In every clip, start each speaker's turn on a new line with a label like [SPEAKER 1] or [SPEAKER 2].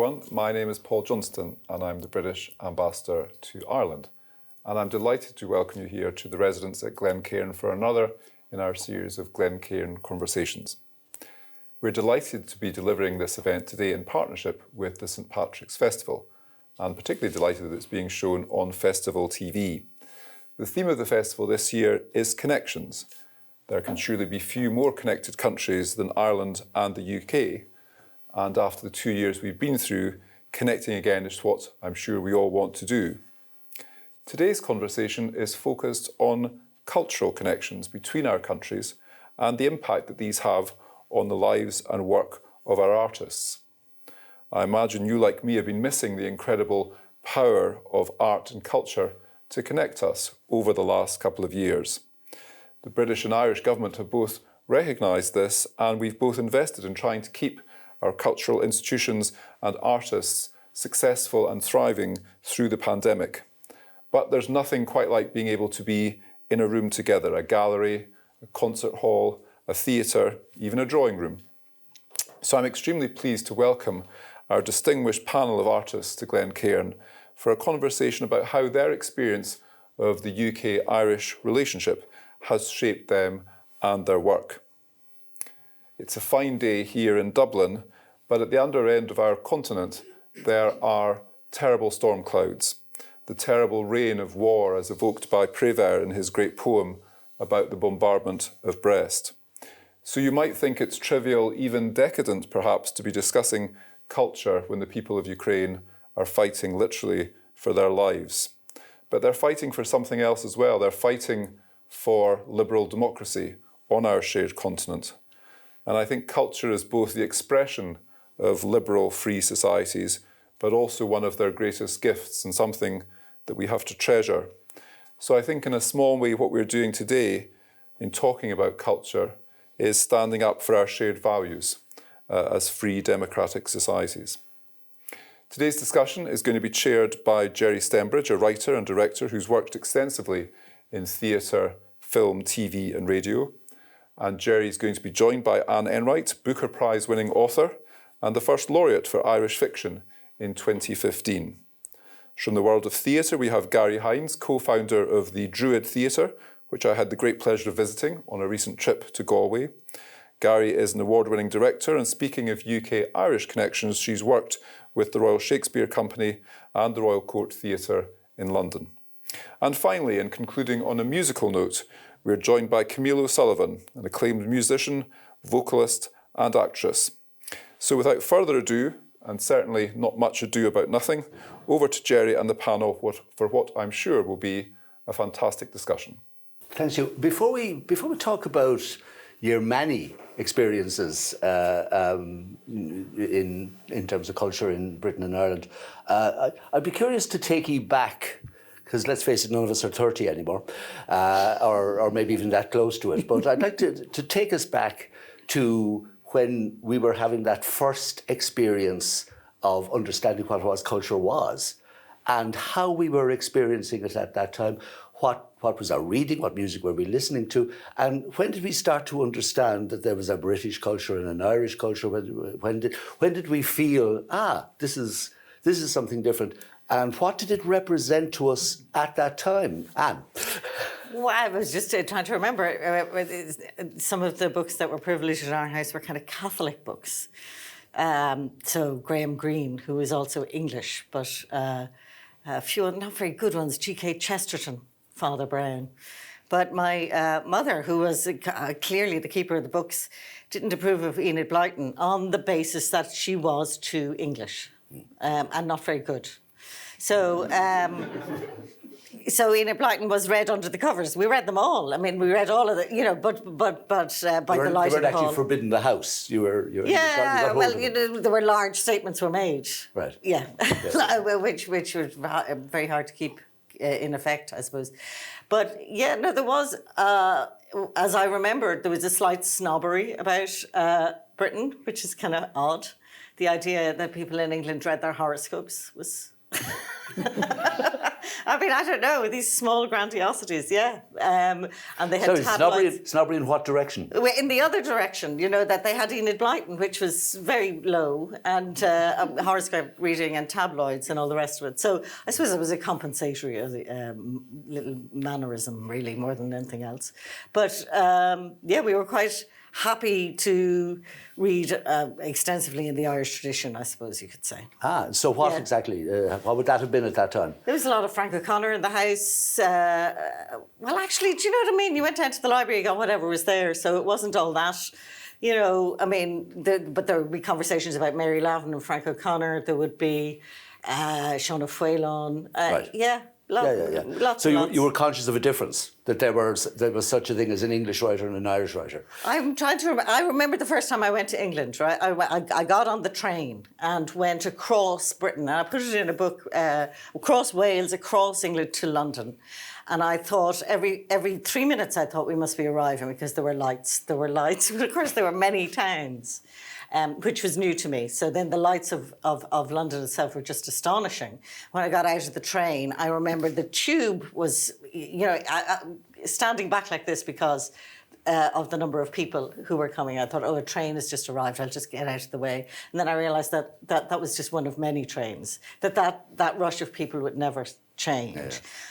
[SPEAKER 1] everyone. My name is Paul Johnston and I'm the British Ambassador to Ireland. And I'm delighted to welcome you here to the residence at Glencairn for another in our series of Glencairn Conversations. We're delighted to be delivering this event today in partnership with the St Patrick's Festival, and particularly delighted that it's being shown on Festival TV. The theme of the festival this year is connections. There can surely be few more connected countries than Ireland and the UK. And after the 2 years we've been through, connecting again is what I'm sure we all want to do. Today's conversation is focused on cultural connections between our countries and the impact that these have on the lives and work of our artists. I imagine you, like me, have been missing the incredible power of art and culture to connect us over the last couple of years. The British and Irish government have both recognised this, and we've both invested in trying to keep our cultural institutions and artists successful and thriving through the pandemic. But there's nothing quite like being able to be in a room together, a gallery, a concert hall, a theatre, even a drawing room. So I'm extremely pleased to welcome our distinguished panel of artists to Glencairn for a conversation about how their experience of the UK-Irish relationship has shaped them and their work. It's a fine day here in Dublin, but at the under end of our continent, there are terrible storm clouds, the terrible rain of war as evoked by Prévert in his great poem about the bombardment of Brest. So you might think it's trivial, even decadent perhaps, to be discussing culture when the people of Ukraine are fighting literally for their lives. But they're fighting for something else as well. They're fighting for liberal democracy on our shared continent. And I think culture is both the expression of liberal, free societies, but also one of their greatest gifts and something that we have to treasure. So I think in a small way what we're doing today in talking about culture is standing up for our shared values as free democratic societies. Today's discussion is going to be chaired by Gerry Stembridge, a writer and director who's worked extensively in theatre, film, TV and radio. And Gerry is going to be joined by Enright, Booker Prize-winning author and the first laureate for Irish fiction in 2015. From the world of theatre, we have Garry Hynes, co-founder of the Druid Theatre, which I had the great pleasure of visiting on a recent trip to Galway. Garry is an award-winning director, and speaking of UK-Irish connections, she's worked with the Royal Shakespeare Company and the Royal Court Theatre in London. And finally, in concluding on a musical note, we're joined by Camille O'Sullivan, an acclaimed musician, vocalist and actress. So without further ado, and certainly not much ado about nothing, over to Gerry and the panel for what I'm sure will be a fantastic discussion.
[SPEAKER 2] Thank you. Before we talk about your many experiences in terms of culture in Britain and Ireland, I'd be curious to take you back, because let's face it, none of us are 30 anymore, or maybe even that close to it. But I'd like to take us back to when we were having that first experience of understanding what culture was and how we were experiencing it at that time. What was our reading? What music were we listening to? And when did we start to understand that there was a British culture and an Irish culture? When did we feel, this is something different? And what did it represent to us at that time? Anne?
[SPEAKER 3] Well, I was just trying to remember. Some of the books that were privileged in our house were kind of Catholic books. So Graham Greene, who is also English, but a few not very good ones, G.K. Chesterton, Father Brown. But my mother, who was clearly the keeper of the books, didn't approve of Enid Blyton on the basis that she was too English and not very good. So Enid Blyton was read under the covers. We read them all. I mean, we read all of the, but by the light of
[SPEAKER 2] They weren't
[SPEAKER 3] Paul.
[SPEAKER 2] actually forbidden the house. You
[SPEAKER 3] Yeah,
[SPEAKER 2] got
[SPEAKER 3] well,
[SPEAKER 2] hold of them.
[SPEAKER 3] there were large statements were made.
[SPEAKER 2] Right.
[SPEAKER 3] Yeah, which was very hard to keep in effect, I suppose. But yeah, no, there was, as I remember, there was a slight snobbery about Britain, which is kind of odd. The idea that people in England read their horoscopes was I mean, I don't know, these small grandiosities, yeah. And they had tabloids.
[SPEAKER 2] Snobbery in what direction?
[SPEAKER 3] In the other direction, you know, that they had Enid Blyton, which was very low, and horoscope reading and tabloids and all the rest of it. So I suppose it was a compensatory little mannerism, really, more than anything else. But yeah, we were quite happy to read extensively in the Irish tradition, I suppose you could say.
[SPEAKER 2] So what exactly? What would that have been at that time?
[SPEAKER 3] There was a lot of Frank O'Connor in the house. Well, actually, do you know what I mean? You went down to the library, you got whatever was there, so it wasn't all that. You know, I mean, but there would be conversations about Mary Lavin and Frank O'Connor. There would be Sean Fwelon.
[SPEAKER 2] Right.
[SPEAKER 3] Yeah. Lots
[SPEAKER 2] so
[SPEAKER 3] and
[SPEAKER 2] you were conscious of a difference, that there was such a thing as an English writer and an Irish writer.
[SPEAKER 3] I'm trying to remember. I remember the first time I went to England, right? I got on the train and went across Britain, and I put it in a book, across Wales, across England to London. And I thought every 3 minutes I thought we must be arriving, because there were lights. But of course there were many towns. Which was new to me. So then the lights of London itself were just astonishing. When I got out of the train, I remember the tube was, you know, standing back like this because of the number of people who were coming. I thought, oh, a train has just arrived, I'll just get out of the way. And then I realised that was just one of many trains, that rush of people would never change. Yeah.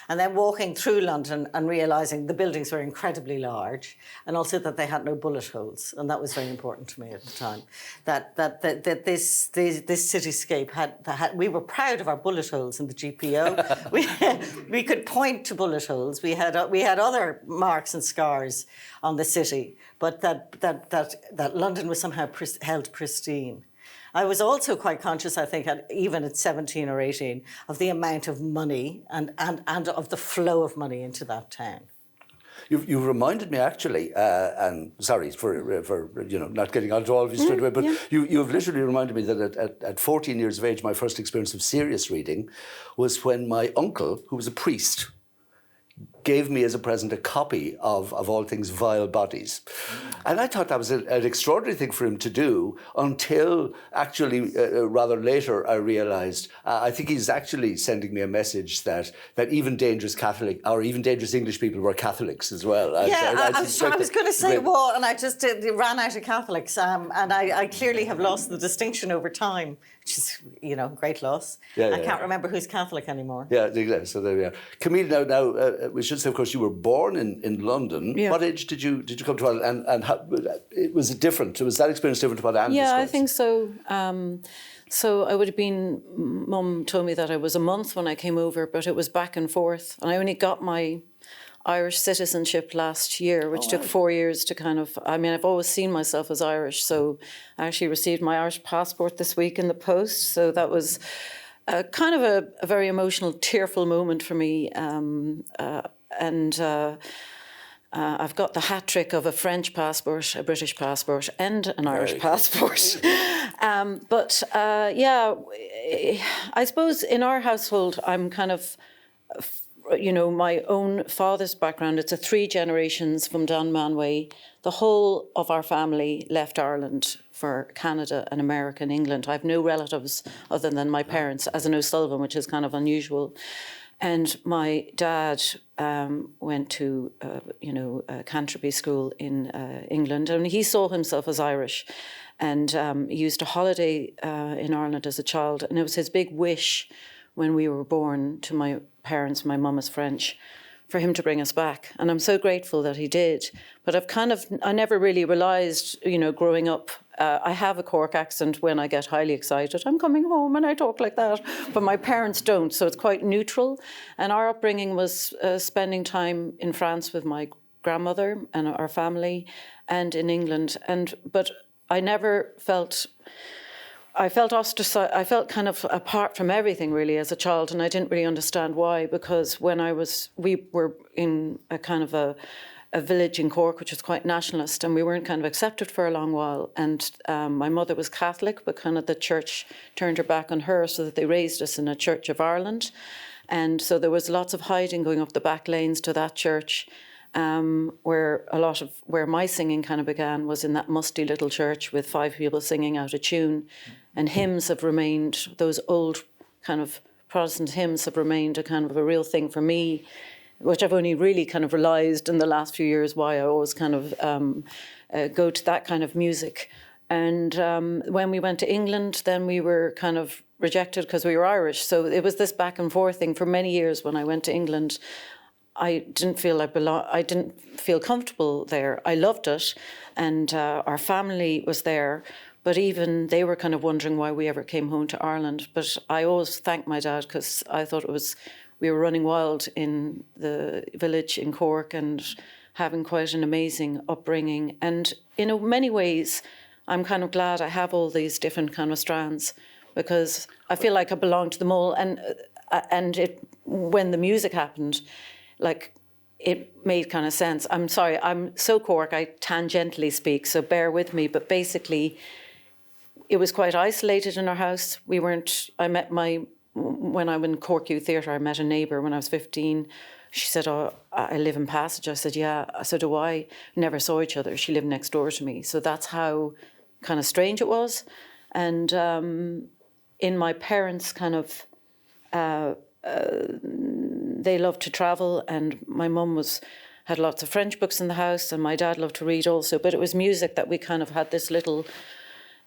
[SPEAKER 3] And then walking through London and realising the buildings were incredibly large, and also that they had no bullet holes, and that was very important to me at the time. That this cityscape had we were proud of our bullet holes in the GPO. we could point to bullet holes. We had other marks and scars on the city, but that London was somehow held pristine. I was also quite conscious, I think, even at 17 or 18, of the amount of money and of the flow of money into that town.
[SPEAKER 2] You reminded me, actually, and sorry for not getting onto all of you straight away, but you have literally reminded me that at 14 years of age, my first experience of serious reading was when my uncle, who was a priest, gave me as a present a copy of all things Vile Bodies. And I thought that was an extraordinary thing for him to do, until actually rather later I realised, I think he's actually sending me a message that even dangerous Catholic or even dangerous English people were Catholics as well.
[SPEAKER 3] I was going to say, well, and I just ran out of Catholics, and I clearly have lost the distinction over time, which is, great loss. I can't remember who's Catholic anymore.
[SPEAKER 2] Yeah, so there we are. Camille, now we should say, of course, you were born in London. Yeah. What age did you come to Ireland, and how, was it different? Was that experience different to what Anne described?
[SPEAKER 4] Yeah, I think so. So I would have been, Mum told me that I was a month when I came over, but it was back and forth. And I only got my Irish citizenship last year, which took 4 years to I've always seen myself as Irish. So I actually received my Irish passport this week in the post. So that was kind of a very emotional, tearful moment for me. I've got the hat trick of a French passport, a British passport, and an Irish passport. I suppose in our household, I'm kind of, my own father's background. It's 3 generations from Dunmanway. The whole of our family left Ireland for Canada and America and England. I have no relatives other than my parents, as an O'Sullivan, which is kind of unusual. And my dad went to, Canterbury School in England, and he saw himself as Irish. And he used to holiday in Ireland as a child, and it was his big wish when we were born to my parents, my mum is French, for him to bring us back. And I'm so grateful that he did. But I never really realised, growing up, I have a Cork accent when I get highly excited. I'm coming home and I talk like that. But my parents don't, so it's quite neutral. And our upbringing was spending time in France with my grandmother and our family, and in England. But I never felt... I felt ostracized. I felt kind of apart from everything, really, as a child, and I didn't really understand why. Because when we were in a kind of a village in Cork, which was quite nationalist, and we weren't kind of accepted for a long while. And my mother was Catholic, but kind of the church turned her back on her, so that they raised us in a Church of Ireland. And so there was lots of hiding going up the back lanes to that church. Where my singing kind of began was in that musty little church with 5 people singing out of tune, and hymns have remained, those old kind of Protestant hymns have remained a kind of a real thing for me, which I've only really kind of realised in the last few years why I always kind of go to that kind of music. And when we went to England, then we were kind of rejected because we were Irish. So it was this back and forth thing for many years. When I went to England, I didn't feel I didn't feel comfortable there. I loved it, and our family was there. But even they were kind of wondering why we ever came home to Ireland. But I always thanked my dad, because I thought we were running wild in the village in Cork and having quite an amazing upbringing. And in many ways, I'm kind of glad I have all these different kind of strands, because I feel like I belong to them all. And when the music happened, like, it made kind of sense. I'm sorry, I'm so Cork, I tangentially speak, so bear with me. But basically, it was quite isolated in our house. When I went in Cork Youth Theatre, I met a neighbour when I was 15. She said, "Oh, I live in Passage." I said, "Yeah." So do I. Never saw each other. She lived next door to me. So that's how kind of strange it was. And in my parents' kind of, they loved to travel, and my mum had lots of French books in the house, and my dad loved to read also. But it was music that we kind of had this little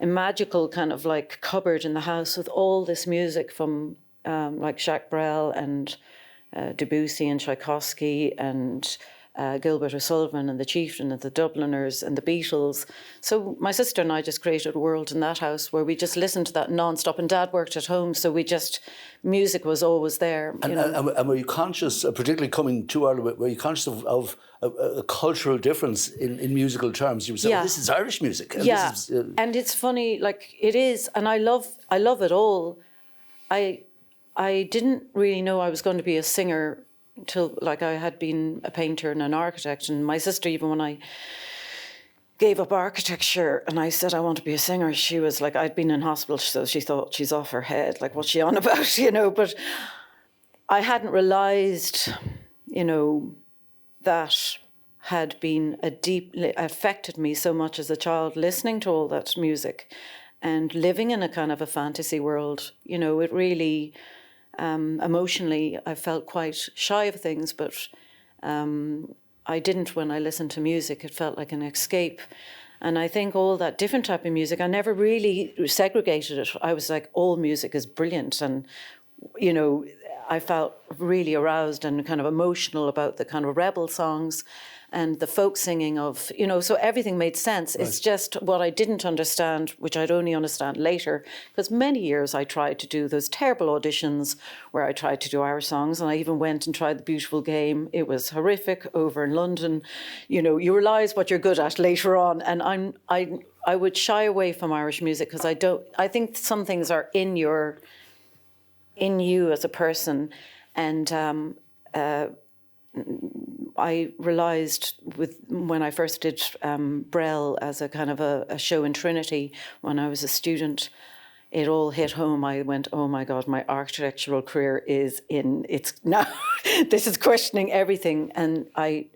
[SPEAKER 4] a magical kind of like cupboard in the house with all this music from like Jacques Brel and Debussy and Tchaikovsky and Gilbert O'Sullivan and the Chieftain and the Dubliners and the Beatles. So my sister and I just created a world in that house where we just listened to that non-stop, and Dad worked at home, so music was always there.
[SPEAKER 2] And were you conscious, particularly coming to Ireland, were you conscious of a cultural difference in musical terms? You would say,
[SPEAKER 4] Yeah.
[SPEAKER 2] "Oh, this is Irish music." And
[SPEAKER 4] yeah,
[SPEAKER 2] this is,
[SPEAKER 4] and it's funny, like it is, and I love it all. I didn't really know I was going to be a singer until, like, I had been a painter and an architect, and my sister, even when I gave up architecture and I said I want to be a singer, she was like, I'd been in hospital, so she thought she's off her head, like, what's she on about, but I hadn't realised, that had been deeply affected me so much as a child, listening to all that music and living in a kind of a fantasy world. It really, emotionally, I felt quite shy of things, but I didn't when I listened to music. It felt like an escape. And I think all that different type of music, I never really segregated it. I was like, all music is brilliant. And, I felt really aroused and kind of emotional about the kind of rebel songs and the folk singing of, so everything made sense. Right. It's just what I didn't understand, which I'd only understand later, because many years I tried to do those terrible auditions where I tried to do Irish songs, and I even went and tried The Beautiful Game. It was horrific over in London. You realise what you're good at later on, and I would shy away from Irish music because I think some things are in you as a person, and I realised when I first did Brel as a kind of a show in Trinity when I was a student, it all hit home. I went, oh my God, my architectural career it's now, this is questioning everything. And I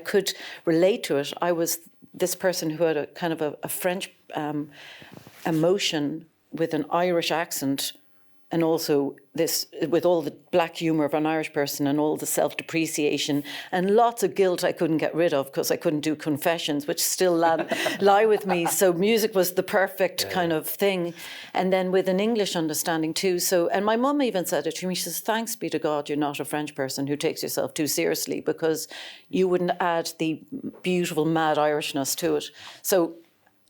[SPEAKER 4] could relate to it. I was this person who had a kind of a French emotion with an Irish accent, and also this, with all the black humour of an Irish person and all the self-depreciation and lots of guilt I couldn't get rid of because I couldn't do confessions, which still lie with me. So music was the perfect kind of thing. And then with an English understanding too. So, and my mum even said it to me, she says, thanks be to God you're not a French person who takes yourself too seriously, because you wouldn't add the beautiful mad Irishness to it. So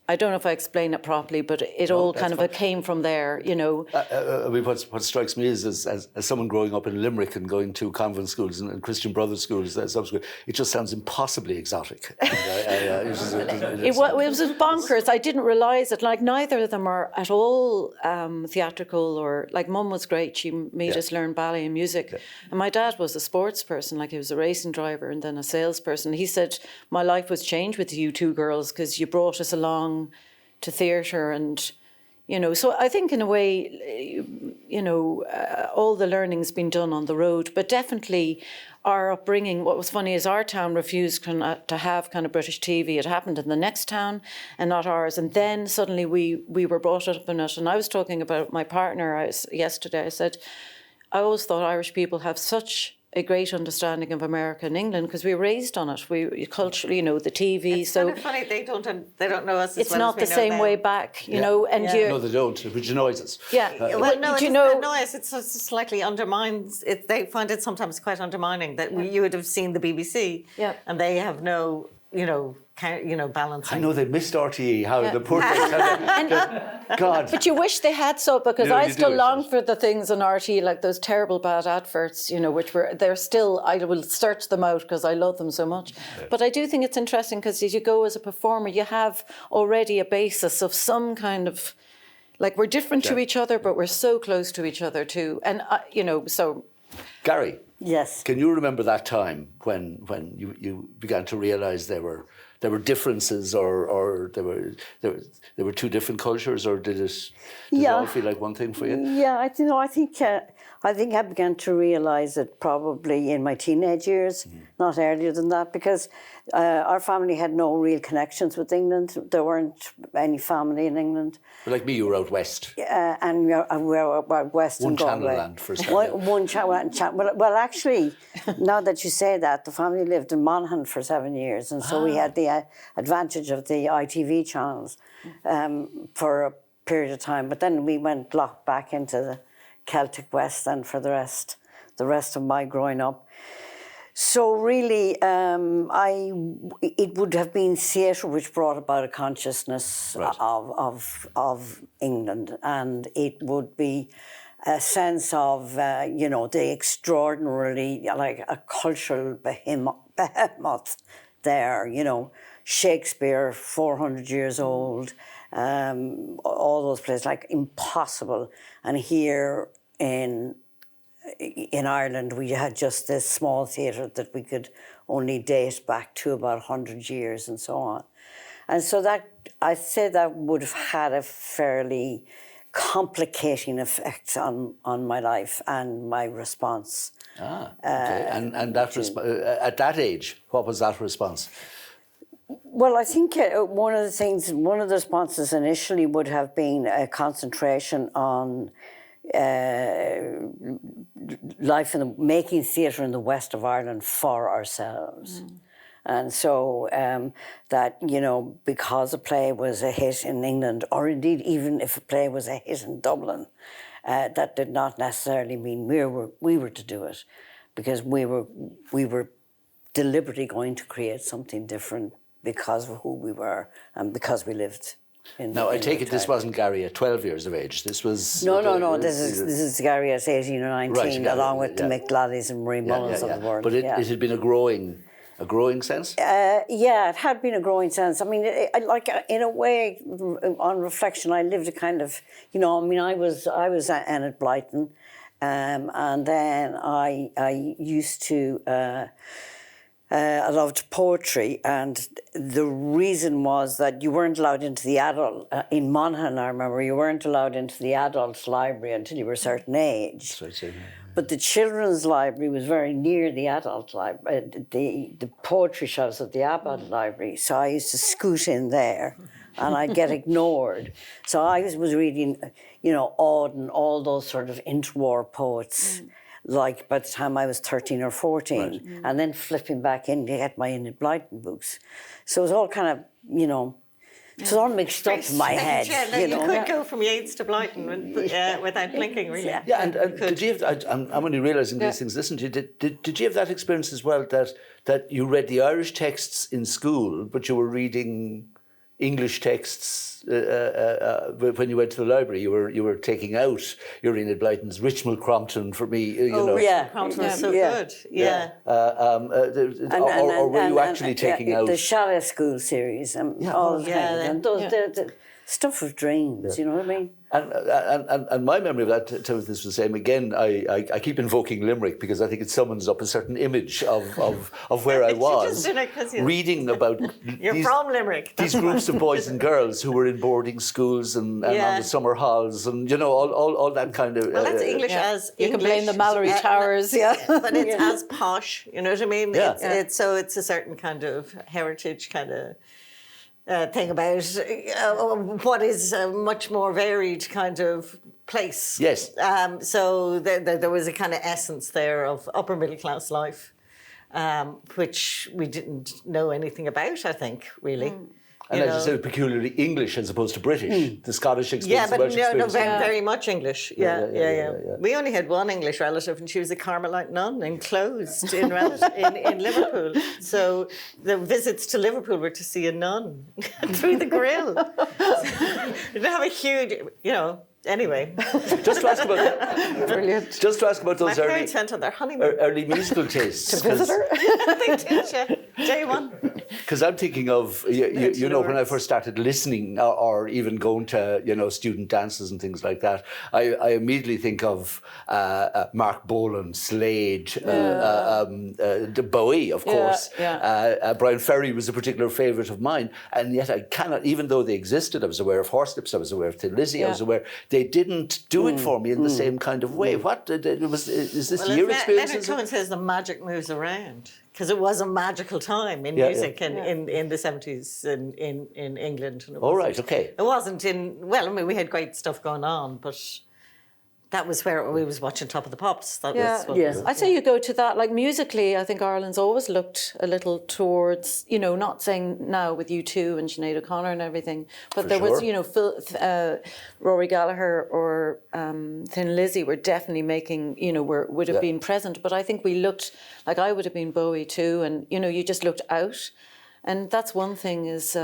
[SPEAKER 4] I don't know if I explain it properly, but it all kind of came from there,
[SPEAKER 2] I mean, what strikes me is, as someone growing up in Limerick and going to convent schools and Christian Brothers schools, it just sounds impossibly exotic.
[SPEAKER 4] It was bonkers. I didn't realise it. Like, neither of them are at all theatrical, or like, Mum was great. She made us learn ballet and music. Yeah. And my dad was a sports person, like he was a racing driver and then a salesperson. He said, my life was changed with you two girls because you brought us along to theatre, and You know, so I think in a way, you know, all the learning's been done on the road, but definitely our upbringing. What was funny is our town refused to have kind of British TV. It happened in the next town and not ours. And then suddenly we were brought up in it. And I was talking about my partner yesterday. I said, I always thought Irish people have such a great understanding of America and England because we were raised on it. We culturally, you know, the TV.
[SPEAKER 3] It's
[SPEAKER 4] so
[SPEAKER 3] kind of funny they don't know us.
[SPEAKER 4] It's
[SPEAKER 3] as well
[SPEAKER 4] not
[SPEAKER 3] as we
[SPEAKER 4] the
[SPEAKER 3] know
[SPEAKER 4] same
[SPEAKER 3] them.
[SPEAKER 4] way back, you know. And
[SPEAKER 2] No, they don't, which annoys us.
[SPEAKER 4] yeah,
[SPEAKER 3] Well, no,
[SPEAKER 4] do
[SPEAKER 3] it
[SPEAKER 4] you
[SPEAKER 3] doesn't
[SPEAKER 4] know?
[SPEAKER 3] annoy us. It's slightly undermines it. They find it sometimes quite undermining that you would have seen the BBC,
[SPEAKER 4] Yeah.
[SPEAKER 3] and they have no, balancing.
[SPEAKER 2] I know they missed RTE, how the poor things. God.
[SPEAKER 4] But you wish they had so, because
[SPEAKER 2] No,
[SPEAKER 4] I
[SPEAKER 2] you
[SPEAKER 4] still
[SPEAKER 2] do,
[SPEAKER 4] long
[SPEAKER 2] yes.
[SPEAKER 4] for the things on RT, like those terrible bad adverts, you know, they're still, I will search them out because I love them so much. Yeah. But I do think it's interesting because as you go as a performer, you have already a basis of some kind of, like we're different to each other, but we're so close to each other too. And, you know, so...
[SPEAKER 2] Gary.
[SPEAKER 5] Yes.
[SPEAKER 2] Can you remember that time when you began to realise there were differences or there were two different cultures, or did it all feel like one thing for you?
[SPEAKER 5] Yeah, I think I began to realise it probably in my teenage years, not earlier than that, because our family had no real connections with England. There weren't any family in England.
[SPEAKER 2] But like me, you were out west.
[SPEAKER 5] And we're out west in Galway.
[SPEAKER 2] One channel land for a start.
[SPEAKER 5] One channel. Well, actually, now that you say that, the family lived in Monaghan for 7 years, and so we had the advantage of the ITV channels for a period of time. But then we went locked back into the Celtic West, and for the rest of my growing up. So really, it would have been theatre which brought about a consciousness of England, and it would be a sense of the extraordinarily, like a cultural behemoth there. You know, Shakespeare, 400 years old, all those places, like impossible, and here in Ireland, we had just this small theatre that we could only date back to about 100 years and so on. And so that, I'd say that would have had a fairly complicating effect on my life and my response.
[SPEAKER 2] Okay. And that at that age, what was that response?
[SPEAKER 5] Well, I think one of the responses initially would have been a concentration on life making theatre in the west of Ireland for ourselves. And so that, you know, because a play was a hit in England, or indeed even if a play was a hit in Dublin, that did not necessarily mean we were to do it, because we were deliberately going to create something different because of who we were and because we lived in.
[SPEAKER 2] Now, I take it this wasn't Garry at 12 years of age. This was...
[SPEAKER 5] No. This is Garry at 18 or 19,
[SPEAKER 2] right,
[SPEAKER 5] along with the McGladys and Marie Mullins of the world.
[SPEAKER 2] But it had been a growing sense?
[SPEAKER 5] Yeah, it had been a growing sense. I mean, in a way, on reflection, I lived a kind of, you know, I mean, I was at Blyton, and then I used to... I loved poetry, and the reason was that you weren't allowed into the adult... in Monaghan, I remember, you weren't allowed into the adult library until you were a certain age. But the children's library was very near the adult library, the poetry shelves of the adult library. So I used to scoot in there, and I'd get ignored. So I was reading, you know, Auden, all those sort of interwar poets... like by the time I was 13 or 14, and then flipping back in to get my Enid Blyton books. So it was all kind of, you know, it was all mixed up in my head.
[SPEAKER 3] Yeah, you could go from Yeats to Blyton without blinking, really.
[SPEAKER 2] Yeah, and did you have, I'm only realising these things, listen to you, did you have that experience as well, that you read the Irish texts in school, but you were reading English texts when you went to the library? You were taking out your Enid Blyton's Richmal Crompton for me.
[SPEAKER 5] Yeah,
[SPEAKER 3] Crompton was so good. Yeah.
[SPEAKER 2] Or were you actually taking out
[SPEAKER 5] the Chalet School series? All the things. And those, stuff of dreams. You know what I mean?
[SPEAKER 2] And my memory of that, Timothy, is the same. Again, I keep invoking Limerick because I think it summons up a certain image of where I was, reading about
[SPEAKER 3] from Limerick.
[SPEAKER 2] these groups of boys and girls who were in boarding schools and on the summer halls and, all that kind of...
[SPEAKER 3] Well, that's English as
[SPEAKER 4] you can blame the Mallory Towers,
[SPEAKER 3] but it's as posh, you know what I mean?
[SPEAKER 2] Yeah.
[SPEAKER 3] So it's a certain kind of heritage kind of thing about what is a much more varied kind of place.
[SPEAKER 2] Yes.
[SPEAKER 3] So there was a kind of essence there of upper middle class life, which we didn't know anything about, I think, really.
[SPEAKER 2] And as you said, peculiarly English as opposed to British. The Scottish experience,
[SPEAKER 3] yeah,
[SPEAKER 2] the Welsh
[SPEAKER 3] but
[SPEAKER 2] experience.
[SPEAKER 3] very much English. Yeah. We only had one English relative, and she was a Carmelite nun enclosed in Liverpool. So the visits to Liverpool were to see a nun through the grill. They have a huge, Anyway,
[SPEAKER 2] just to ask about
[SPEAKER 4] Brilliant.
[SPEAKER 2] Just to ask about those
[SPEAKER 3] my parents went on their honeymoon.
[SPEAKER 2] early musical tastes.
[SPEAKER 4] To visit her?
[SPEAKER 3] They teach you day one.
[SPEAKER 2] Because I'm thinking of when I first started listening or even going to student dances and things like that, I immediately think of Mark Bolan, Slade, Bowie, of course. Brian Ferry was a particular favourite of mine, and yet I cannot, even though they existed, I was aware of Horslips, I was aware of Thin Lizzy, I was aware. They didn't do it for me in the same kind of way. What is this your experience?
[SPEAKER 3] Leonard Cohen says the magic moves around because it was a magical time in music in the 70s in England. And
[SPEAKER 2] okay.
[SPEAKER 3] It wasn't we had great stuff going on, but that was where we was watching Top of the Pops. That was what
[SPEAKER 4] I'd say you go to that, like musically, I think Ireland's always looked a little towards, not saying now with U2 and Sinead O'Connor and everything, but was, Rory Gallagher or Thin Lizzy were definitely making, would have been present. But I think we looked, like I would have been Bowie too, and, you just looked out. And that's one thing is...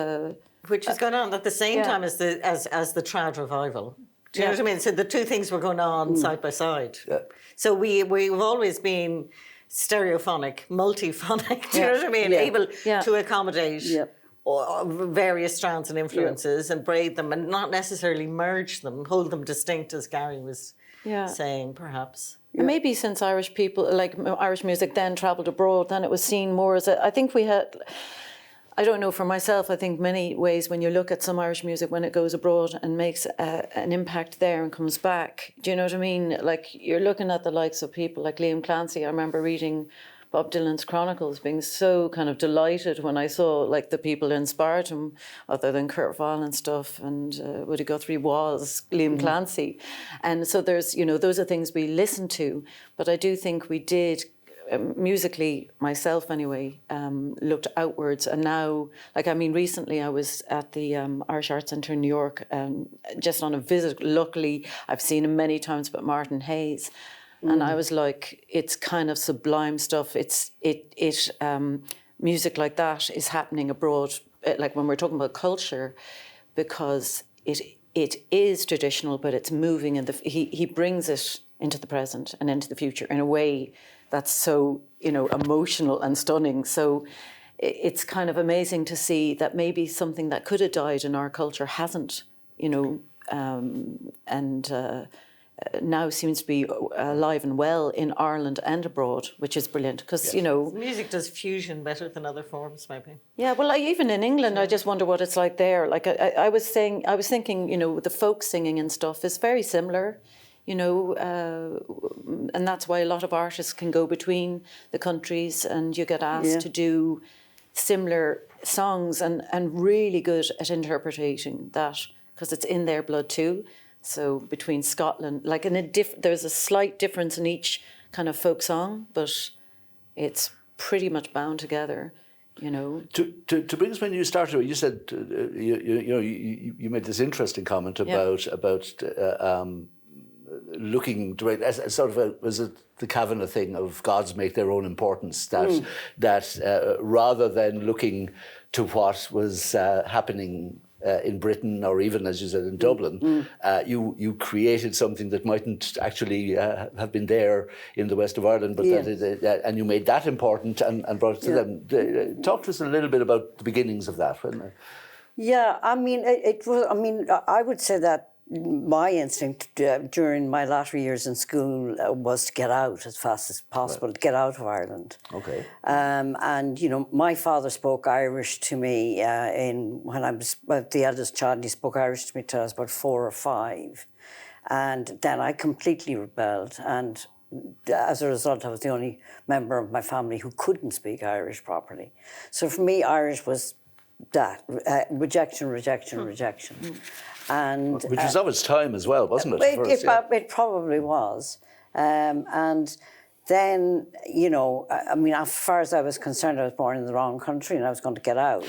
[SPEAKER 3] which was going on at the same time as the trad revival. Do you know what I mean? So the two things were going on side by side. Yeah. So we've always been stereophonic, multiphonic. Do you know what I mean?
[SPEAKER 5] Yeah.
[SPEAKER 3] Able to accommodate various strands and influences and braid them, and not necessarily merge them, hold them distinct, as Garry was saying, perhaps.
[SPEAKER 4] And maybe since Irish people, like Irish music, then travelled abroad, then it was seen more as I think we had. I don't know, for myself, I think many ways when you look at some Irish music, when it goes abroad and makes an impact there and comes back, do you know what I mean? Like, you're looking at the likes of people like Liam Clancy. I remember reading Bob Dylan's Chronicles, being so kind of delighted when I saw, like, the people who inspired him, other than Kurt Weill and stuff, and Woody Guthrie was Liam Clancy. And so there's, those are things we listen to, but I do think we did... musically, myself anyway, looked outwards, and now, recently I was at the Irish Arts Centre in New York, just on a visit. Luckily, I've seen him many times, but Martin Hayes, and I was like, it's kind of sublime stuff. Music like that is happening abroad, like when we're talking about culture, because it is traditional, but it's moving, and he brings it into the present and into the future in a way that's so, emotional and stunning. So it's kind of amazing to see that maybe something that could have died in our culture hasn't, now seems to be alive and well in Ireland and abroad, which is brilliant because,
[SPEAKER 3] Music does fusion better than other forms, maybe.
[SPEAKER 4] Yeah, well, even in England, I just wonder what it's like there. Like I was thinking, the folk singing and stuff is very similar. And that's why a lot of artists can go between the countries, and you get asked to do similar songs and really good at interpreting that because it's in their blood too. So between Scotland, like there's a slight difference in each kind of folk song, but it's pretty much bound together.
[SPEAKER 2] To bring us when you started, you said you made this interesting comment about looking direct as sort of was it the Kavanagh thing of gods make their own importance, that rather than looking to what was happening in Britain or even, as you said, in Dublin, you created something that mightn't actually have been there in the west of Ireland, but and you made that important and brought it to them. Talk to us a little bit about the beginnings of that.
[SPEAKER 5] Yeah, I mean, it was. I mean, I would say that my instinct during my latter years in school was to get out as fast as possible, to get out of Ireland.
[SPEAKER 2] Okay.
[SPEAKER 5] And you know, my father spoke Irish to me when I was the eldest child. And he spoke Irish to me till I was about 4 or 5, and then I completely rebelled. And as a result, I was the only member of my family who couldn't speak Irish properly. So for me, Irish was that rejection. And
[SPEAKER 2] Which was of its time as well, wasn't it?
[SPEAKER 5] It probably was. And then, you know, I mean, as far as I was concerned, I was born in the wrong country and I was going to get out.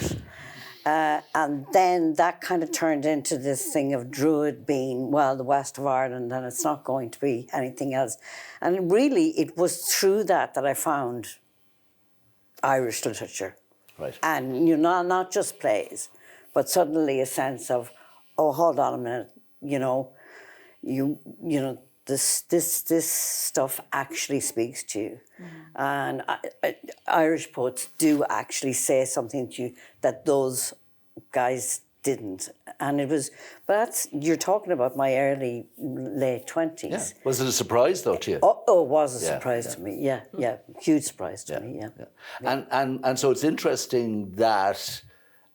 [SPEAKER 5] And then that kind of turned into this thing of Druid being, well, the west of Ireland, and it's not going to be anything else. And really, it was through that I found Irish literature.
[SPEAKER 2] Right.
[SPEAKER 5] And, you know, not just plays, but suddenly a sense of, oh, hold on a minute, you know, this stuff actually speaks to you. And Irish poets do actually say something to you that those guys didn't. And it was, but you're talking about my late 20s.
[SPEAKER 2] Yeah. Was it a surprise, though, to you?
[SPEAKER 5] Oh, it was a surprise to me, yeah. Huge surprise to me, yeah.
[SPEAKER 2] And so it's interesting that,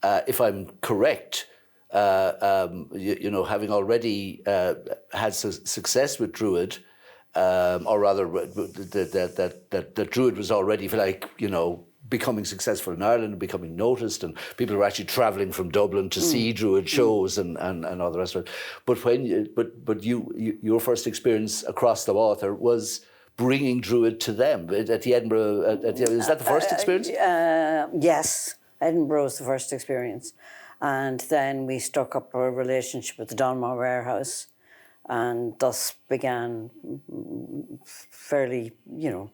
[SPEAKER 2] if I'm correct, you know, having already had success with Druid, or rather that Druid was already, if you like, you know, becoming successful in Ireland and becoming noticed, and people were actually travelling from Dublin to see Druid shows and all the rest of it. But when your first experience across the water was bringing Druid to them at the Edinburgh. Is that the first experience?
[SPEAKER 5] Yes, Edinburgh was the first experience. And then we struck up a relationship with the Donmar Warehouse, and thus began fairly, you know,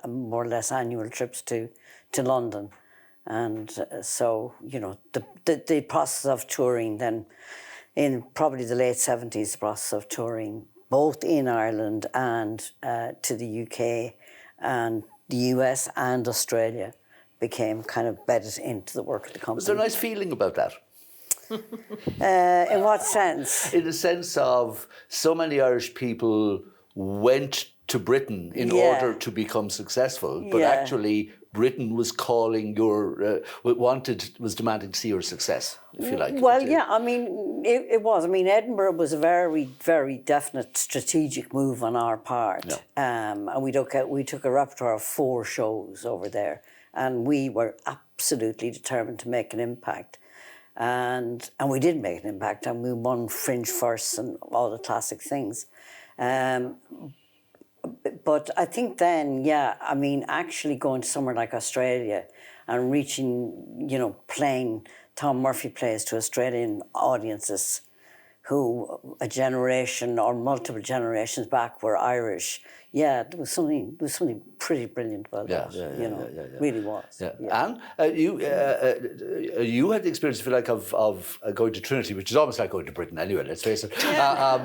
[SPEAKER 5] more or less annual trips to London. And so, you know, the process of touring then, in probably the late 70s, the process of touring both in Ireland and to the UK and the US and Australia became kind of bedded into the work of the company.
[SPEAKER 2] Was there a nice feeling about that?
[SPEAKER 5] In what sense?
[SPEAKER 2] In the sense of so many Irish people went to Britain in order to become successful, but actually Britain was calling was demanding to see your success, if you like.
[SPEAKER 5] Well, yeah, I mean, it was. I mean, Edinburgh was a very, very definite strategic move on our part.
[SPEAKER 2] Yeah.
[SPEAKER 5] And we took a repertoire of 4 shows over there, and we were absolutely determined to make an impact. And we did make an impact, and we won Fringe first and all the classic things. But I think then, I mean, actually going to somewhere like Australia and reaching, you know, playing Tom Murphy plays to Australian audiences who a generation or multiple generations back were Irish. Yeah, there was something pretty brilliant about that. You know, really was.
[SPEAKER 2] Yeah. And you had the experience, if you like, of going to Trinity, which is almost like going to Britain anyway. Let's face it.
[SPEAKER 3] Well,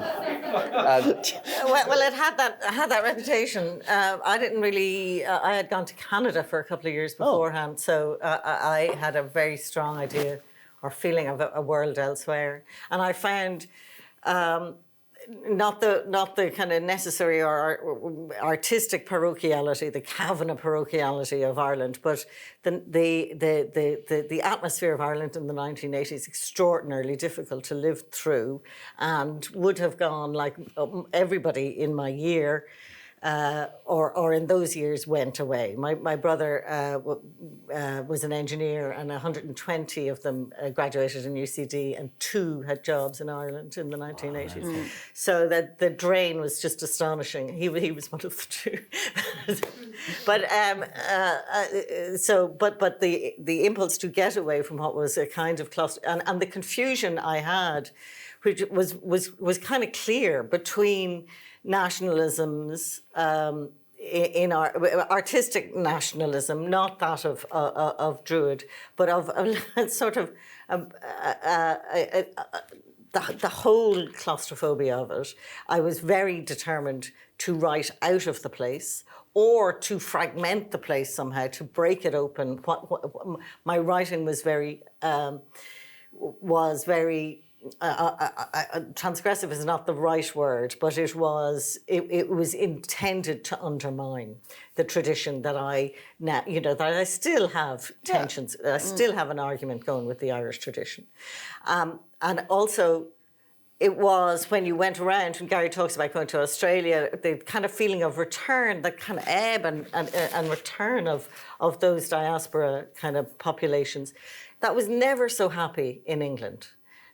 [SPEAKER 3] it had that reputation. I didn't really. I had gone to Canada for a couple of years beforehand, so I had a very strong idea or feeling of a world elsewhere, and I found. Not the kind of necessary or artistic parochiality, the Kavanagh parochiality of Ireland, but the atmosphere of Ireland in the 1980s extraordinarily difficult to live through, and would have gone like everybody in my year. Or in those years went away. My brother was an engineer, and 120 of them graduated in UCD, and 2 had jobs in Ireland in the 1980s. So that the drain was just astonishing. He was one of the 2. But the impulse to get away from what was a kind of cluster and the confusion I had, which was kind of clear between nationalisms in our artistic nationalism, not that of Druid, but of sort of the whole claustrophobia of it. I was very determined to write out of the place or to fragment the place somehow, to break it open. My writing was very was very transgressive is not the right word, but it was intended to undermine the tradition that I now, that I still have tensions. I still have an argument going with the Irish tradition, and also. It was when you went around, when Garry talks about going to Australia, the kind of feeling of return, the kind of ebb and return of those diaspora kind of populations, that was never so happy in England.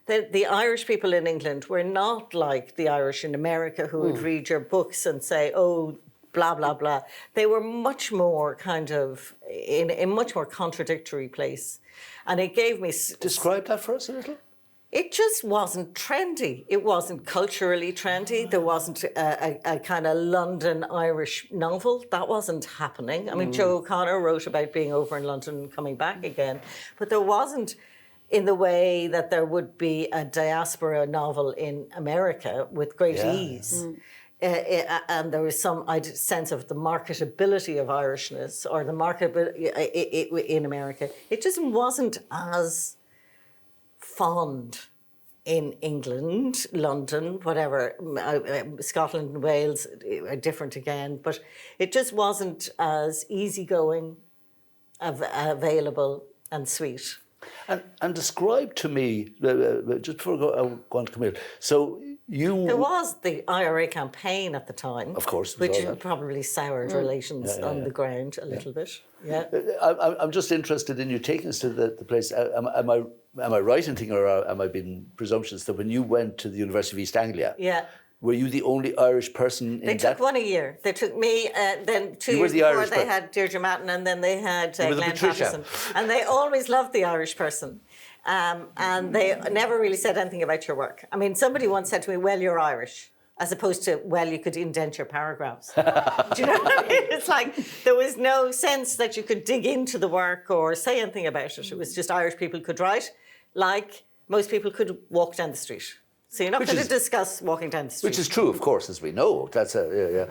[SPEAKER 3] The Irish people in England were not like the Irish in America who would read your books and say, oh, blah, blah, blah. They were much more kind of in a much more contradictory place. And it gave me...
[SPEAKER 2] Describe that for us a little.
[SPEAKER 3] It just wasn't trendy. It wasn't culturally trendy. There wasn't a kind of London Irish novel. That wasn't happening. I mean, Joe O'Connor wrote about being over in London and coming back again. But there wasn't in the way that there would be a diaspora novel in America with great ease. And there was some sense of the marketability of Irishness or the marketability in America. It just wasn't as fond in England, London, whatever, Scotland and Wales are different again, but it just wasn't as easygoing, available and sweet.
[SPEAKER 2] And describe to me, just before I go on to Camille, so
[SPEAKER 3] There was the IRA campaign at the time.
[SPEAKER 2] Of course.
[SPEAKER 3] Which probably soured relations on the ground a little bit. Yeah.
[SPEAKER 2] I'm just interested in you taking us to the place. Am I right in thinking, or am I being presumptuous, that when you went to the University of East Anglia, were you the only Irish person in that?
[SPEAKER 3] They took one a year. They took me, then 2 years before they had Deirdre Matton, and then they had Glenn Patterson. And they always loved the Irish person. And they never really said anything about your work. I mean, somebody once said to me, well, you're Irish, as opposed to, well, you could indent your paragraphs. Do you know what I mean? It's like there was no sense that you could dig into the work or say anything about it. It was just Irish people could write like most people could walk down the street. So you're not going to discuss walking down the street.
[SPEAKER 2] Which is true, of course, as we know. That's
[SPEAKER 3] they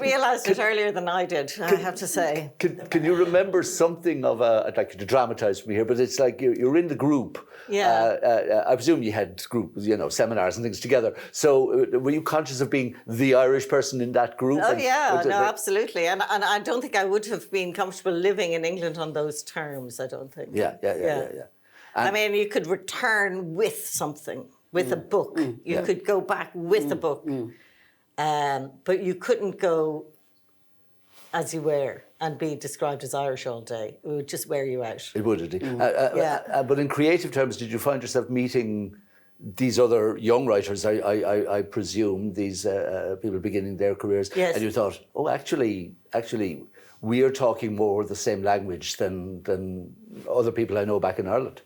[SPEAKER 3] realised it earlier than I did, I have to say.
[SPEAKER 2] Can you remember something of I'd like you to dramatise for me here, but it's like you're in the group.
[SPEAKER 3] Yeah.
[SPEAKER 2] I presume you had group, seminars and things together. So were you conscious of being the Irish person in that group?
[SPEAKER 3] Oh, absolutely. And I don't think I would have been comfortable living in England on those terms, I don't think.
[SPEAKER 2] Yeah.
[SPEAKER 3] I mean, you could return with something, with a book. You could go back with a book. But you couldn't go as you were and be described as Irish all day. It would just wear you out.
[SPEAKER 2] It would, indeed. But in creative terms, did you find yourself meeting these other young writers, I presume, these people beginning their careers, and you thought, oh, actually, we are talking more the same language than other people I know back in Ireland?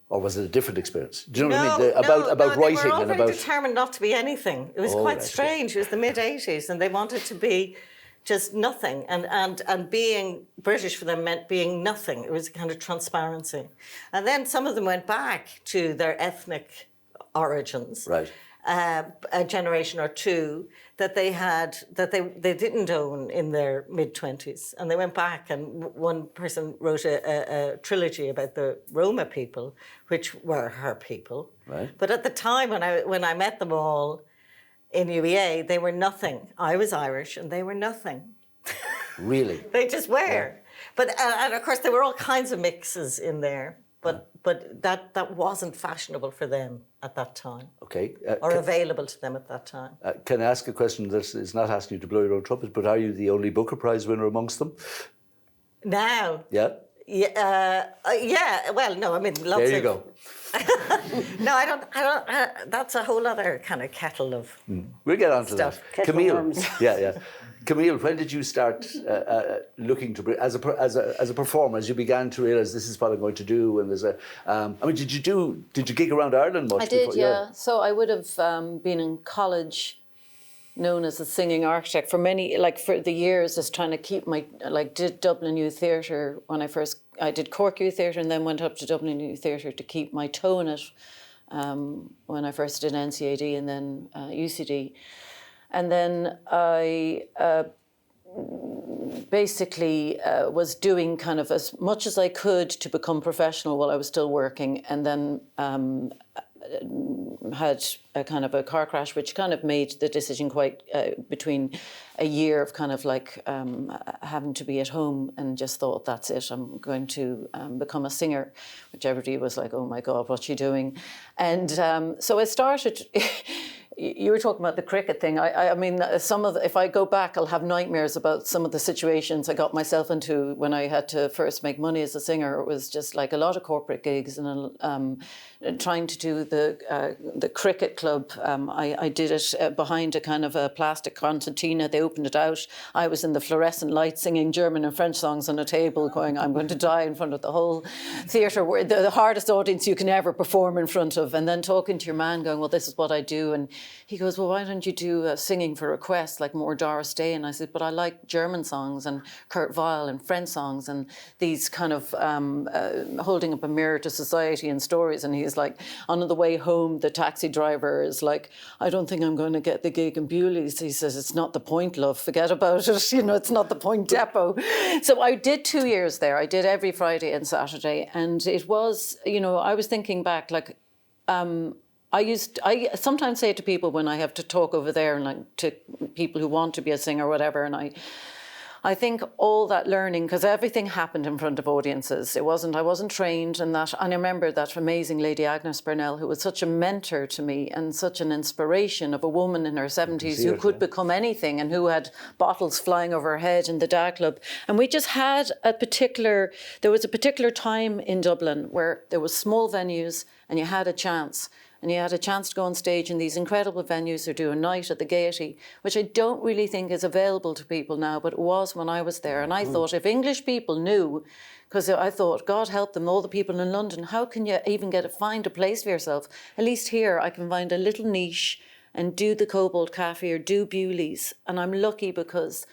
[SPEAKER 2] Or was it a different experience? Do you know what I mean? About writing
[SPEAKER 3] they were all
[SPEAKER 2] and
[SPEAKER 3] very
[SPEAKER 2] about
[SPEAKER 3] determined not to be anything. It was quite strange. It was the mid-80s, and they wanted to be just nothing. And being British for them meant being nothing. It was a kind of transparency. And then some of them went back to their ethnic origins.
[SPEAKER 2] Right.
[SPEAKER 3] A generation or two that they had, that they didn't own in their mid-20s. And they went back, and one person wrote a trilogy about the Roma people, which were her people.
[SPEAKER 2] Right.
[SPEAKER 3] But at the time when I met them all in úplA, they were nothing. I was Irish and they were nothing.
[SPEAKER 2] Really?
[SPEAKER 3] They just were. Yeah. But and of course there were all kinds of mixes in there. But that wasn't fashionable for them at that time.
[SPEAKER 2] Okay.
[SPEAKER 3] Or available to them at that time.
[SPEAKER 2] Can I ask a question that is not asking you to blow your own trumpet, but are you the only Booker Prize winner amongst them?
[SPEAKER 3] Now?
[SPEAKER 2] Yeah.
[SPEAKER 3] Yeah. Well, no. I mean, lots.
[SPEAKER 2] There you go.
[SPEAKER 3] No, I don't. That's a whole other kind of kettle of.
[SPEAKER 2] We'll get on to
[SPEAKER 3] stuff.
[SPEAKER 2] that. Camille. Yeah. Camille, when did you start looking to as a performer? As you began to realise this is what I'm going to do, and there's did you gig around Ireland much?
[SPEAKER 4] I did,
[SPEAKER 2] before?
[SPEAKER 4] yeah. So I would have been in college, known as a singing architect for for the years, as trying to keep did Dublin Youth Theatre when I did Cork Youth Theatre, and then went up to Dublin Youth Theatre to keep my toe in it when I first did NCAD and then UCD. And then I basically was doing kind of as much as I could to become professional while I was still working, and then had a kind of a car crash, which kind of made the decision quite between a year of kind of like having to be at home, and just thought, that's it, I'm going to become a singer, which everybody was like, oh my God, what's she doing? And so I started. You were talking about the cricket thing. I mean, if I go back, I'll have nightmares about some of the situations I got myself into when I had to first make money as a singer. It was just like a lot of corporate gigs, and trying to do the cricket club. I did it behind a kind of a plastic concertina. They opened it out. I was in the fluorescent light singing German and French songs on a table, going, I'm going to die in front of the whole theatre, where the hardest audience you can ever perform in front of, and then talking to your man, going, well, this is what I do. And he goes, well, why don't you do singing for request, like more Doris Day? And I said, but I like German songs and Kurt Weill and French songs and these kind of holding up a mirror to society and stories. And he's like, on the way home, the taxi driver is like, I don't think I'm going to get the gig in Bewley's. He says, it's not the point, love, forget about it. You know, it's not the point depot. So I did 2 years there. I did every Friday and Saturday. And it was, you know, I was thinking back, like, I sometimes say to people when I have to talk over there, and like to people who want to be a singer or whatever, and I think all that learning, because everything happened in front of audiences. I wasn't trained in that. And I remember that amazing lady Agnes Burnell, who was such a mentor to me and such an inspiration of a woman in her 70s who could become anything, and who had bottles flying over her head in the Day Club. And we just had there was a particular time in Dublin where there was small venues and you had a chance. And you had a chance to go on stage in these incredible venues, or do a night at the Gaiety, which I don't really think is available to people now, but it was when I was there. And I thought, if English people knew, because I thought, God help them, all the people in London, how can you even find a place for yourself? At least here I can find a little niche and do the Cobalt Cafe or do Bewley's. And I'm lucky because,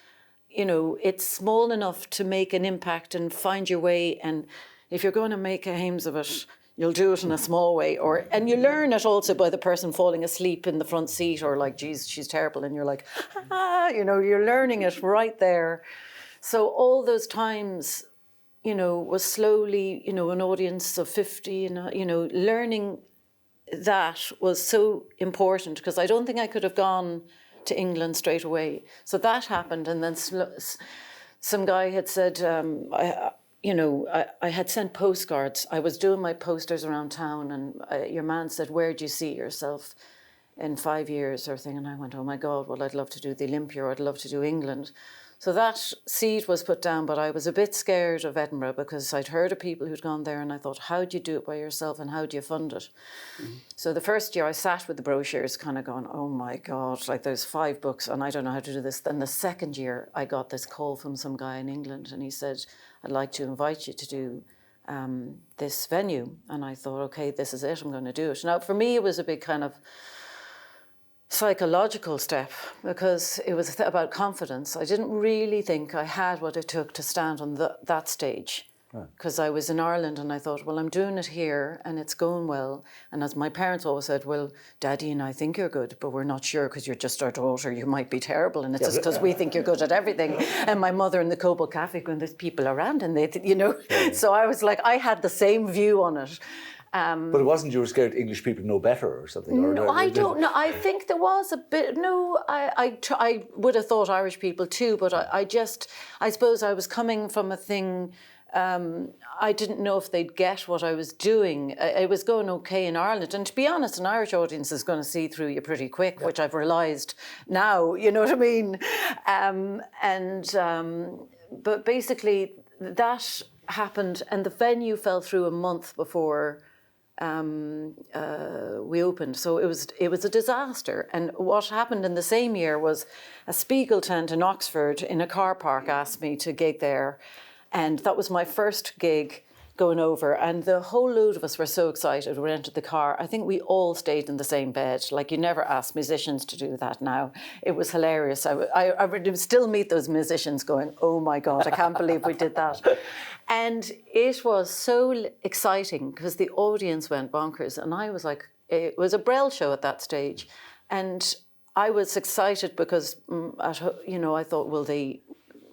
[SPEAKER 4] you know, it's small enough to make an impact and find your way. And if you're going to make a hames of it, you'll do it in a small way, and you learn it also by the person falling asleep in the front seat, or like, geez, she's terrible, and you're like, you know, you're learning it right there. So all those times, you know, was slowly, you know, an audience of 50, and you know, learning that was so important, because I don't think I could have gone to England straight away. So that happened, and then some guy had said, I had sent postcards. I was doing my posters around town, and your man said, where do you see yourself in 5 years or thing? And I went, oh my God, well, I'd love to do the Olympia, or I'd love to do England. So that seed was put down, but I was a bit scared of Edinburgh, because I'd heard of people who'd gone there, and I thought, how do you do it by yourself, and how do you fund it? Mm-hmm. So the first year I sat with the brochures kind of going, oh my God, like there's 5 books and I don't know how to do this. Then the second year I got this call from some guy in England, and he said, I'd like to invite you to do this venue. And I thought, okay, this is it, I'm going to do it. Now, for me, it was a big kind of psychological step, because it was about confidence. I didn't really think I had what it took to stand on that stage, because I was in Ireland, and I thought, well, I'm doing it here and it's going well. And as my parents always said, well, Daddy and I think you're good, but we're not sure, because you're just our daughter, you might be terrible, and it's just because we think you're good at everything. And my mother in the Cobalt Cafe going, there's people around, and they, you know. So I was like, I had the same view on it.
[SPEAKER 2] But it wasn't you were scared English people know better or something?
[SPEAKER 4] No, I don't know. I think there was a bit. No, I would have thought Irish people too, but I suppose I was coming from a thing. I didn't know if they'd get what I was doing. It was going okay in Ireland, and to be honest, an Irish audience is going to see through you pretty quick, which I've realised now. You know what I mean? But basically that happened, and the venue fell through a month before we opened. So it was a disaster. And what happened in the same year was a Spiegel tent in Oxford in a car park asked me to gig there. And that was my first gig going over. And the whole load of us were so excited. We rented the car. I think we all stayed in the same bed. Like, you never ask musicians to do that now. It was hilarious. I would still meet those musicians going, oh my God, I can't believe we did that. And it was so exciting because the audience went bonkers. And I was like, it was a Brel show at that stage. And I was excited because, I thought,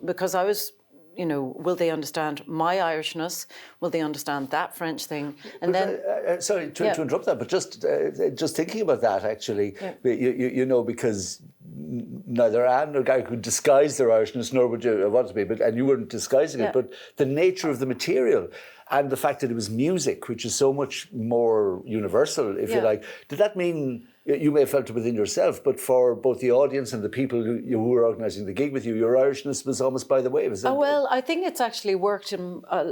[SPEAKER 4] because I was you know, will they understand my Irishness? Will they understand that French thing? And then,
[SPEAKER 2] sorry to interrupt that, but just thinking about that actually, you know, because neither Anne nor Garry could disguise their Irishness, nor would you want to be, and you weren't disguising it. But the nature of the material and the fact that it was music, which is so much more universal, if you like, did that mean? You may have felt it within yourself, but for both the audience and the people who were organising the gig with you, your Irishness was almost by the way. Was it?
[SPEAKER 4] Well, I think it's actually worked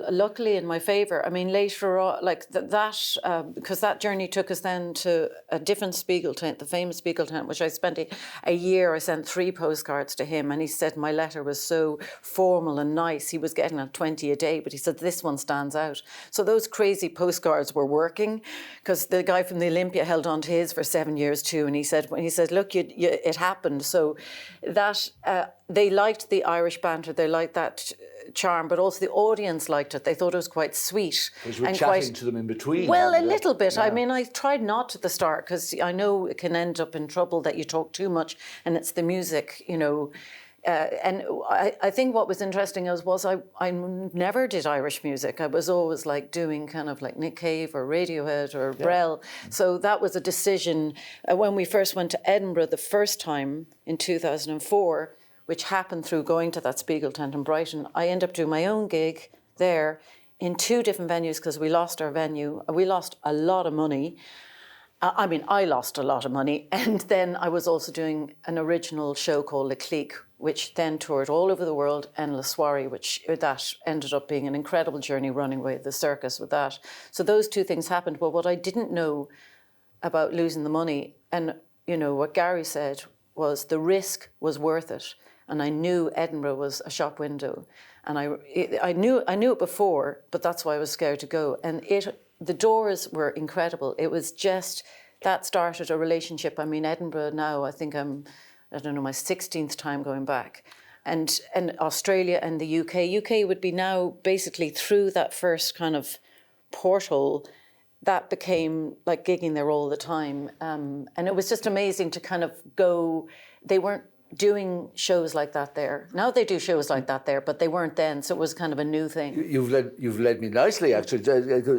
[SPEAKER 4] luckily in my favour. I mean, later on, like because that journey took us then to a different Spiegel tent, the famous Spiegel tent, which I spent a year. I sent 3 postcards to him, and he said my letter was so formal and nice. He was getting at 20 a day, but he said this one stands out. So those crazy postcards were working, because the guy from the Olympia held on to his for 7 years too, and he said, look, it happened. So that they liked the Irish banter, they liked that charm, but also the audience liked it. They thought it was quite sweet.
[SPEAKER 2] Because you were chatting to them in between.
[SPEAKER 4] Well, a little bit. Yeah. I mean, I tried not at the start, because I know it can end up in trouble that you talk too much, and it's the music, you know. And I think what was interesting was I never did Irish music. I was always like doing kind of like Nick Cave or Radiohead or Brel. So that was a decision. When we first went to Edinburgh the first time in 2004, which happened through going to that Spiegel tent in Brighton, I ended up doing my own gig there in 2 different venues, because we lost our venue. We lost a lot of money. I lost a lot of money. And then I was also doing an original show called Le Clique, which then toured all over the world, and La Soirée, which that ended up being an incredible journey running away the circus with that. So those 2 things happened. But what I didn't know about losing the money, and you know what Garry said, was the risk was worth it. And I knew Edinburgh was a shop window. And I knew it before, but that's why I was scared to go. And the doors were incredible. It was just, that started a relationship. I mean, Edinburgh now, I think I don't know, my 16th time going back. And Australia and the UK. UK would be now basically through that first kind of portal, that became like gigging there all the time. And it was just amazing to kind of go, they weren't doing shows like that there. Now they do shows like that there, but they weren't then. So it was kind of a new thing.
[SPEAKER 2] You've led me nicely, actually.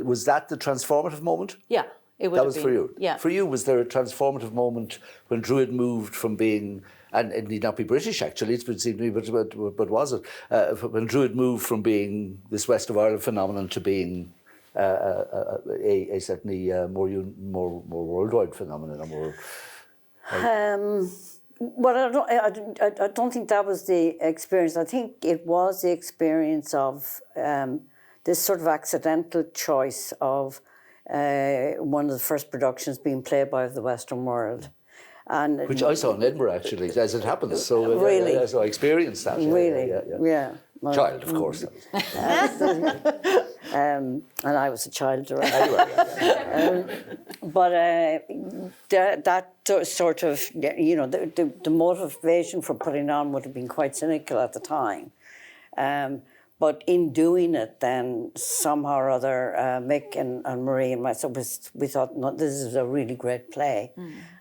[SPEAKER 2] Was that the transformative moment?
[SPEAKER 4] Yeah. It would
[SPEAKER 2] that was for you.
[SPEAKER 4] Yeah.
[SPEAKER 2] For you, was there a transformative moment when Druid moved from being, and it need not be British actually, it would seem to me, but was it? When Druid moved from being this West of Ireland phenomenon to being a certainly more worldwide phenomenon, or more.
[SPEAKER 5] Well, I don't think that was the experience. I think it was the experience of this sort of accidental choice of one of the first productions being played by the Western world. And
[SPEAKER 2] which I saw in Edinburgh, actually, as it happens. So,
[SPEAKER 5] really?
[SPEAKER 2] So I experienced that.
[SPEAKER 5] Really? Yeah.
[SPEAKER 2] Child, of course.
[SPEAKER 5] And I was a child around.
[SPEAKER 2] Anyway,
[SPEAKER 5] but that sort of, you know, the motivation for putting on would have been quite cynical at the time. But in doing it, then somehow or other, Mick and Marie and myself, we thought, no, this is a really great play.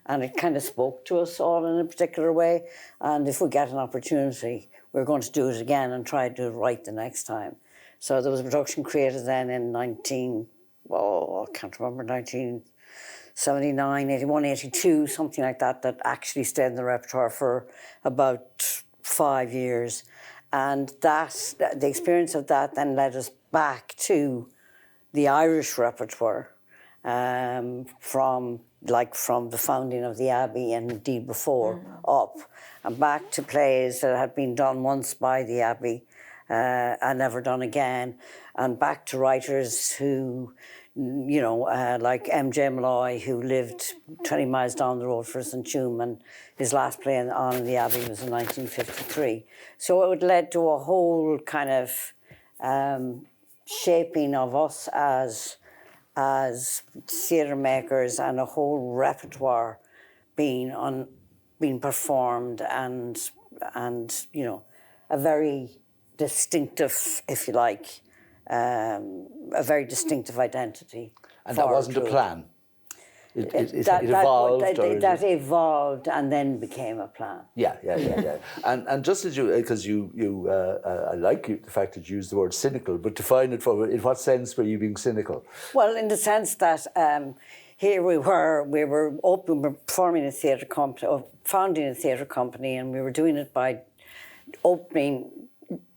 [SPEAKER 5] And it kind of spoke to us all in a particular way. And if we get an opportunity, we're going to do it again and try to do it right the next time. So there was a production created then in 1979, 81, 82, something like that, that actually stayed in the repertoire for about 5 years. And that, the experience of that then led us back to the Irish repertoire from the founding of the Abbey and indeed before up, and back to plays that had been done once by the Abbey and never done again, and back to writers who, you know, like M.J. Malloy, who lived 20 miles down the road for St. Hume, and his last play on the Abbey was in 1953. So it led to a whole kind of shaping of us as theatre makers, and a whole repertoire being performed, and you know, a very distinctive, if you like, a very distinctive identity.
[SPEAKER 2] And that wasn't a plan? It evolved?
[SPEAKER 5] That evolved and then became a plan.
[SPEAKER 2] Yeah. And just as I like the fact that you used the word cynical, but define it in what sense were you being cynical?
[SPEAKER 5] Well, in the sense that here we were forming a theatre company, or founding a theatre company, and we were doing it by opening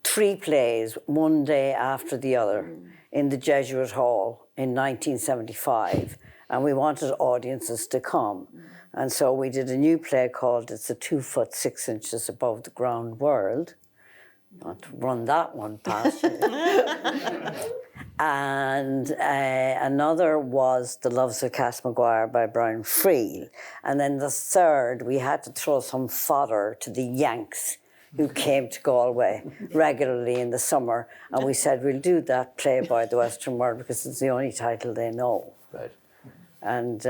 [SPEAKER 5] 3 plays one day after the other in the Jesuit Hall in 1975. And we wanted audiences to come. And so we did a new play called It's a 2 foot 6 inches above the ground world. Not to run that one past you. And another was The Loves of Cass Maguire by Brian Friel. And then the third, we had to throw some fodder to the Yanks who came to Galway regularly in the summer. And we said, we'll do that play by the Western World because it's the only title they know.
[SPEAKER 2] Right.
[SPEAKER 5] And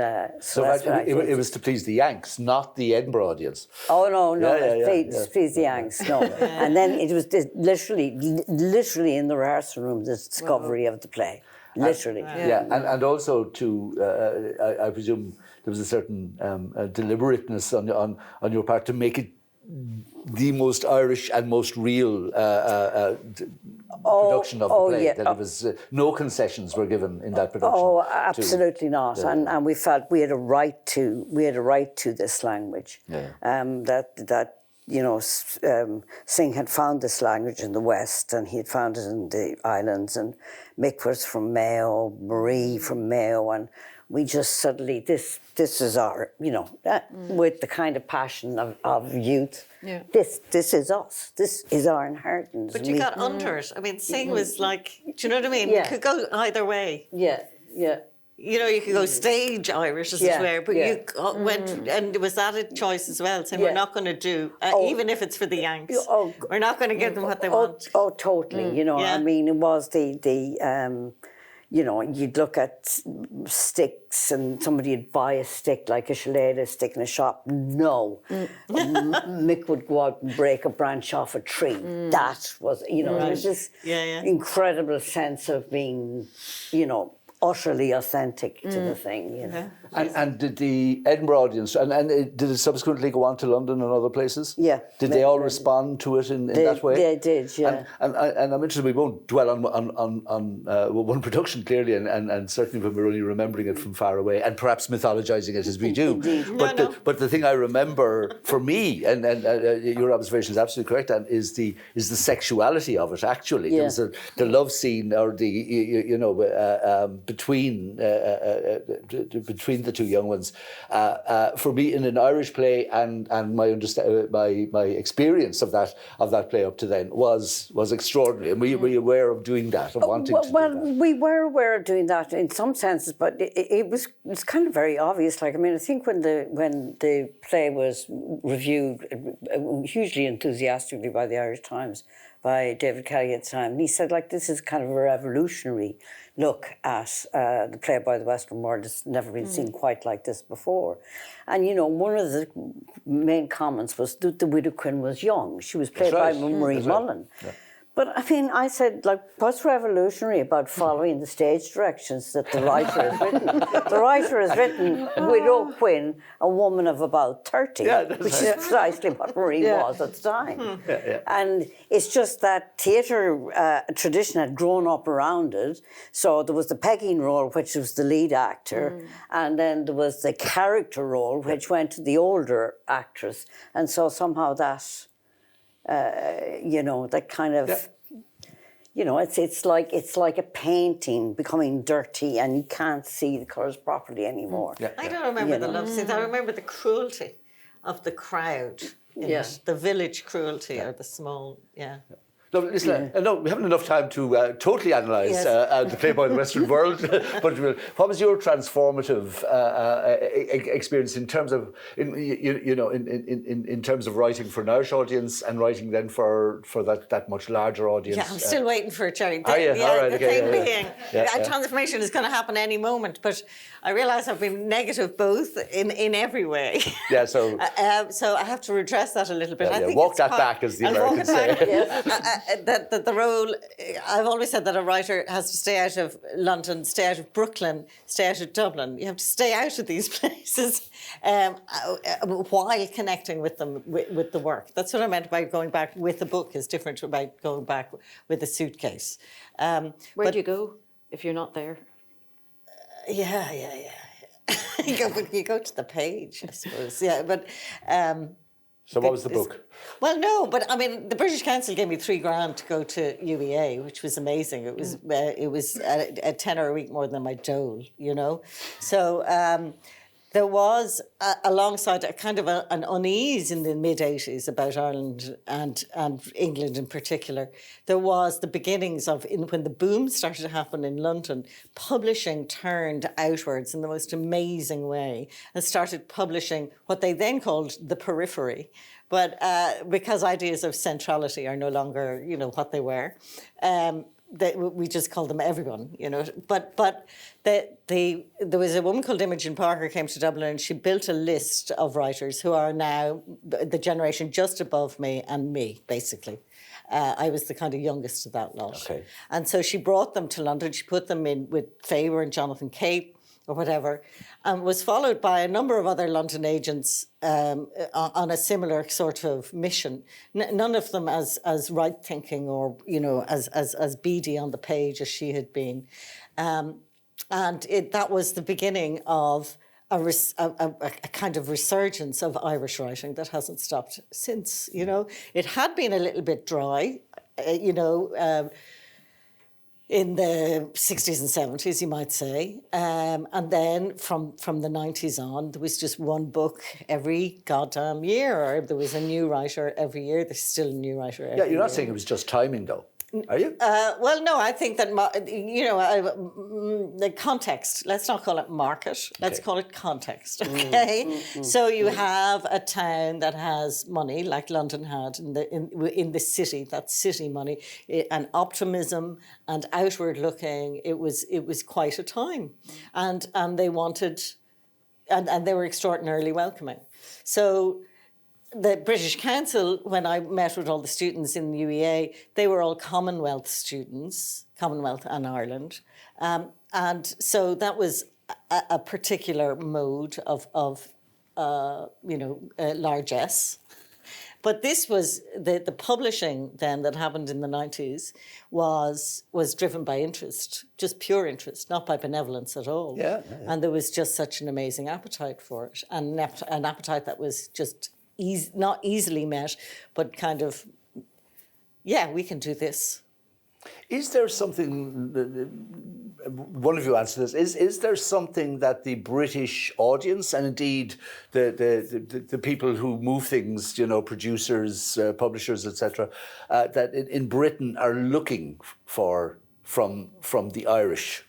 [SPEAKER 2] so it was to please the Yanks, not the Edinburgh audience.
[SPEAKER 5] Oh no, please the Yanks, no. And then it was literally in the rehearsal room, the discovery of the play, literally.
[SPEAKER 2] And also I presume there was a certain deliberateness on your part to make it the most Irish and most real production of the play.
[SPEAKER 5] Yeah.
[SPEAKER 2] That it was no concessions were given in that production.
[SPEAKER 5] Oh, absolutely not. And we felt we had a right to this language. That Singh had found this language in the West, and he had found it in the islands, and Mick was from Mayo, Marie from Mayo, and we just suddenly, this is our, with the kind of passion of youth, this is us. This is our inheritance.
[SPEAKER 3] But you got under it. I mean, Singh was like, do you know what I mean?
[SPEAKER 5] Yeah.
[SPEAKER 3] You could go either way.
[SPEAKER 5] Yeah.
[SPEAKER 3] You could go stage Irish, as it were, but you went, and was that a choice as well? Saying we're not going to do, even if it's for the Yanks, we're not going to give them what they want.
[SPEAKER 5] Oh, totally. I mean, it was you'd look at sticks and somebody would buy a stick, like a shillelagh stick in a shop. No. Mick would go out and break a branch off a tree. That was, there was this incredible sense of being, utterly authentic to the thing,
[SPEAKER 2] And did the Edinburgh audience, and did it subsequently go on to London and other places?
[SPEAKER 5] Yeah.
[SPEAKER 2] Did they all respond to it in that way?
[SPEAKER 5] They did, yeah.
[SPEAKER 2] And I'm interested, we won't dwell on one production, clearly, and certainly when we're only remembering it from far away, and perhaps mythologizing it as we do. But the thing I remember, for me, and your observation is absolutely correct, and is the sexuality of it, actually. There was the love scene, or between the two young ones, for me in an Irish play, and my experience of that play up to then was extraordinary. And were you aware of doing that, of wanting to do that?
[SPEAKER 5] Well, we were aware of doing that in some senses, but it was kind of very obvious. Like, I mean, I think when the play was reviewed hugely enthusiastically by the Irish Times, by David Kelly at the time, and he said, like, this is kind of a revolutionary look at the play by the Western World. It's never been seen quite like this before. And, one of the main comments was that the Widow Quinn was young. She was played by Marie Mullen. Yeah. But, I mean, I said, like, what's revolutionary about following the stage directions that the writer has written? The writer has written Widow Quinn, a woman of about 30, which is precisely what Marie was at the time. And it's just that theatre tradition had grown up around it. So there was the pegging role, which was the lead actor, and then there was the character role, which went to the older actress. And so somehow that... that kind of, it's like a painting becoming dirty and you can't see the colours properly anymore.
[SPEAKER 3] I don't remember the love scenes. I remember the cruelty of the crowd, the village cruelty or the small,
[SPEAKER 2] No, listen, no, we haven't enough time to totally analyse the play by the Western World. But what was your transformative experience in terms of, in terms of writing for an Irish audience and writing then for that much larger audience?
[SPEAKER 3] Yeah, I'm still waiting for it, Gerry.
[SPEAKER 2] All right,
[SPEAKER 3] the thing being, transformation is going to happen any moment. But I realise I've been negative both in every way.
[SPEAKER 2] So
[SPEAKER 3] so I have to redress that a little bit. I think
[SPEAKER 2] walk that back, as the Americans say.
[SPEAKER 3] that the role, I've always said that a writer has to stay out of London, stay out of Brooklyn, stay out of Dublin. You have to stay out of these places while connecting with them, with the work. That's what I meant by going back with a book is different about going back with a suitcase.
[SPEAKER 4] Where do you go if you're not there?
[SPEAKER 3] Yeah. You go to the page, I suppose. Yeah, but...
[SPEAKER 2] So what was the book?
[SPEAKER 3] Well, no, but I mean, the British Council gave me $3,000 to go to UEA, which was amazing. It was a tenner a week more than my dole, you know. So there was, alongside a kind of an unease in the mid-'80s about Ireland and England in particular, there was the beginnings of, when the boom started to happen in London, publishing turned outwards in the most amazing way and started publishing what they then called the periphery. But because ideas of centrality are no longer, you know, what they were, we just called them everyone, you know. But there was a woman called Imogen Parker came to Dublin, and she built a list of writers who are now the generation just above me and me, basically. I was the kind of youngest of that lot.
[SPEAKER 2] Okay.
[SPEAKER 3] And so she brought them to London. She put them in with Faber and Jonathan Cape or whatever, and was followed by a number of other London agents on a similar sort of mission. None of them as right-thinking or, you know, as beady on the page as she had been. And that was the beginning of a kind of resurgence of Irish writing that hasn't stopped since, you know. It had been a little bit dry, you know, in the 60s and 70s, you might say. And then from the 90s on, there was just one book every goddamn year, or there was a new writer every year. There's still a new writer every year.
[SPEAKER 2] Yeah, you're not saying it was just timing, though, are you?
[SPEAKER 3] Well, no, I think that, you know, the context, let's not call it market, let's call it context, okay? So you have a town that has money, like London had in the city, that city money, and optimism and outward looking. It was quite a time. And they wanted, and they were extraordinarily welcoming. So the British Council, when I met with all the students in the UEA, they were all Commonwealth students, Commonwealth and Ireland. And so that was a particular mode of you know, largesse. But this was, the publishing then that happened in the 90s was driven by interest, just pure interest, not by benevolence at all.
[SPEAKER 2] Yeah.
[SPEAKER 3] And there was just such an amazing appetite for it, and an appetite that was just not easily met, but kind of, yeah, we can do this.
[SPEAKER 2] Is there something, one of you answered this, is there something that the British audience, and indeed the people who move things, you know, producers, publishers, etc., that in Britain are looking for from the Irish?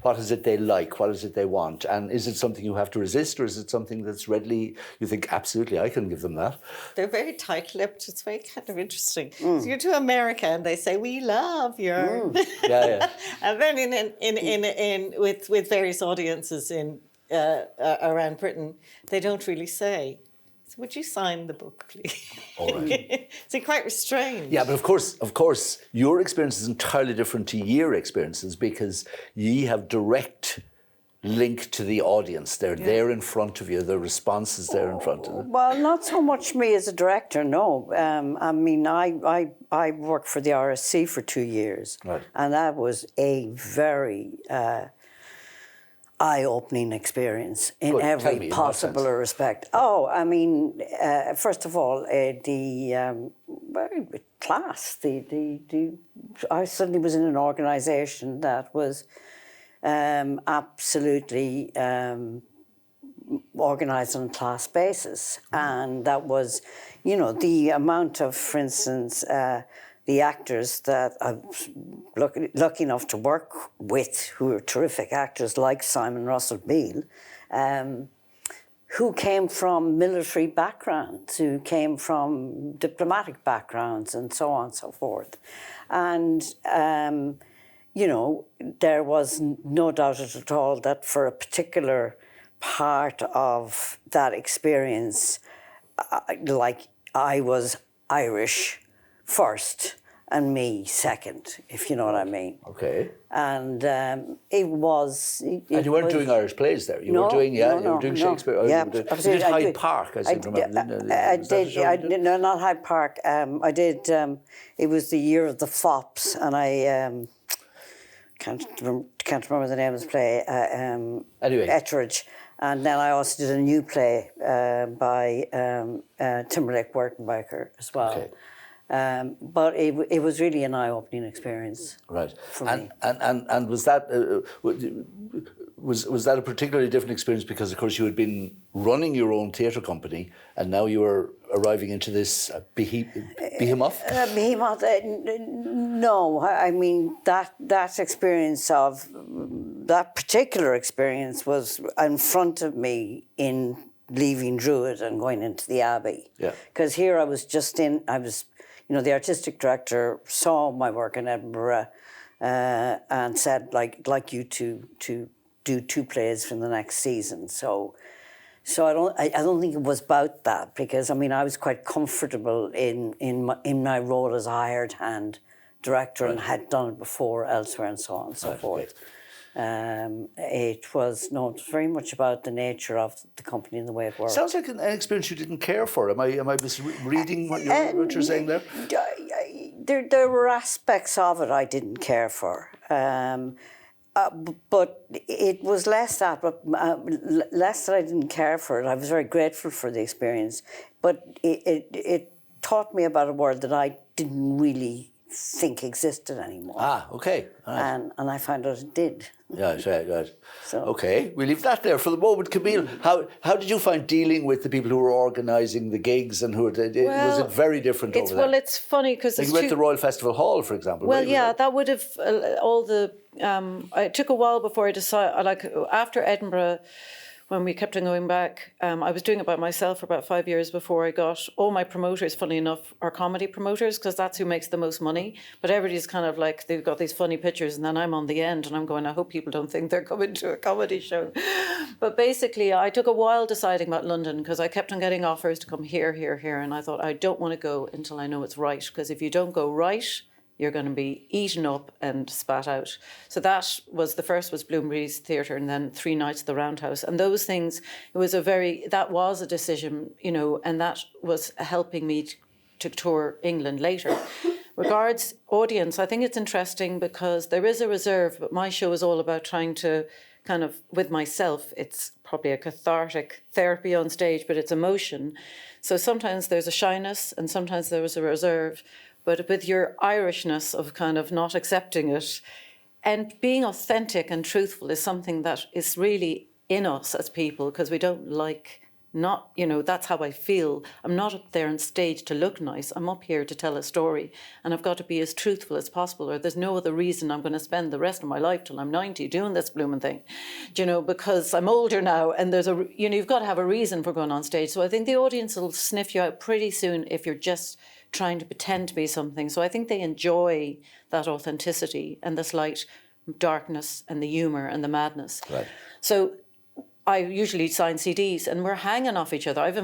[SPEAKER 2] What is it they like? What is it they want? And is it something you have to resist, or is it something that's readily, you think, absolutely, I can give them that?
[SPEAKER 3] They're very tight-lipped. It's very kind of interesting. So you're to America and they say, we love your...
[SPEAKER 2] Yeah.
[SPEAKER 3] And then in with various audiences in around Britain, they don't really say, so would you sign the book, please?
[SPEAKER 2] All right.
[SPEAKER 3] So quite restrained.
[SPEAKER 2] Yeah, but of course, your experience is entirely different to your experiences, because ye have direct link to the audience. They're there in front of you. The response is there in front of them.
[SPEAKER 5] Well, not so much me as a director, no. I mean, I worked for the RSC for 2 years.
[SPEAKER 2] Right.
[SPEAKER 5] And that was a very eye-opening experience in every possible respect. Oh, I mean, first of all, the class. I suddenly was in an organisation that was absolutely organised on a class basis, and that was, you know, the amount of, for instance, the actors that I was lucky enough to work with, who were terrific actors like Simon Russell Beale, who came from military backgrounds, who came from diplomatic backgrounds, and so on and so forth. And, you know, there was no doubt at all that for a particular part of that experience, like I was Irish first, and me second, if you know what I mean.
[SPEAKER 2] Okay.
[SPEAKER 5] And it was.
[SPEAKER 2] And you weren't doing Irish plays there. You were doing you were doing Shakespeare.
[SPEAKER 5] Yeah,
[SPEAKER 2] you did
[SPEAKER 5] absolutely.
[SPEAKER 2] Hyde Park, I seem to remember.
[SPEAKER 5] I did. No, not Hyde Park. I did. It was the year of the Fops, and I can't remember the name of the play.
[SPEAKER 2] Anyway,
[SPEAKER 5] Ettridge. And then I also did a new play by Timberlake Wertenbaker as well.
[SPEAKER 2] Okay.
[SPEAKER 5] But it was really an eye-opening experience.
[SPEAKER 2] Right.
[SPEAKER 5] For me.
[SPEAKER 2] And was that was that a particularly different experience because of course you had been running your own theatre company and now you were arriving into this behemoth?
[SPEAKER 5] Behemoth. No, I mean that experience of that particular experience was in front of me in leaving Druid and going into the Abbey.
[SPEAKER 2] Yeah.
[SPEAKER 5] Because here I was the artistic director saw my work in Edinburgh and said, like you to do 2 plays for the next season. So I don't think it was about that because I mean I was quite comfortable in my role as a hired hand director and had done it before elsewhere and so on and so forth. It was very much about the nature of the company and the way it worked.
[SPEAKER 2] Sounds like an experience you didn't care for. Am I misreading what you're saying there?
[SPEAKER 5] There were aspects of it I didn't care for. But it was less that I didn't care for it. I was very grateful for the experience, but it taught me about a world that I didn't really think existed anymore.
[SPEAKER 2] Ah, okay. Right.
[SPEAKER 5] And I found out it did.
[SPEAKER 2] Yeah, right.
[SPEAKER 5] So.
[SPEAKER 2] Okay, we leave that there for the moment. Camille, how did you find dealing with the people who were organising the gigs and was it very different over there?
[SPEAKER 4] Well, it's funny because
[SPEAKER 2] you went to the Royal Festival Hall, for example.
[SPEAKER 4] Well,
[SPEAKER 2] right?
[SPEAKER 4] yeah, that would have all the. It took a while before I decided. Like after Edinburgh, when we kept on going back, I was doing it by myself for about 5 years before I got all my promoters. Funny enough, are comedy promoters because that's who makes the most money. But everybody's kind of like they've got these funny pictures, and then I'm on the end, and I'm going. I hope people don't think they're coming to a comedy show. But basically, I took a while deciding about London because I kept on getting offers to come here, and I thought I don't want to go until I know it's right. Because if you don't go right, you're going to be eaten up and spat out. So that was, the first was Bloomsbury's Theatre and then 3 nights at the Roundhouse. And those things, that was a decision, and that was helping me to tour England later. Regards audience, I think it's interesting because there is a reserve, but my show is all about trying to kind of, with myself, it's probably a cathartic therapy on stage, but it's emotion. So sometimes there's a shyness and sometimes there is a reserve. But with your Irishness of kind of not accepting it and being authentic and truthful is something that is really in us as people because we don't that's how I feel. I'm not up there on stage to look nice. I'm up here to tell a story and I've got to be as truthful as possible or there's no other reason I'm going to spend the rest of my life till I'm 90 doing this blooming thing, because I'm older now and you've got to have a reason for going on stage. So I think the audience will sniff you out pretty soon if you're just trying to pretend to be something. So I think they enjoy that authenticity and the slight darkness and the humour and the madness.
[SPEAKER 2] Right.
[SPEAKER 4] So I usually sign CDs and we're hanging off each other. I've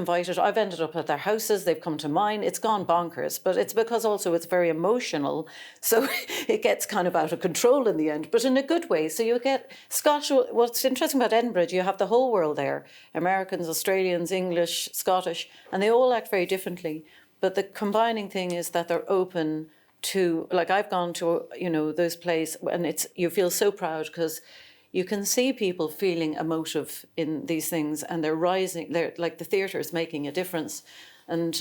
[SPEAKER 4] ended up at their houses, they've come to mine. It's gone bonkers, but it's because also it's very emotional. So it gets kind of out of control in the end, but in a good way. So you get what's interesting about Edinburgh, you have the whole world there. Americans, Australians, English, Scottish, and they all act very differently. But the combining thing is that they're open to, like I've gone to, those plays and you feel so proud because you can see people feeling emotive in these things and they're rising, they're like the theatre is making a difference. And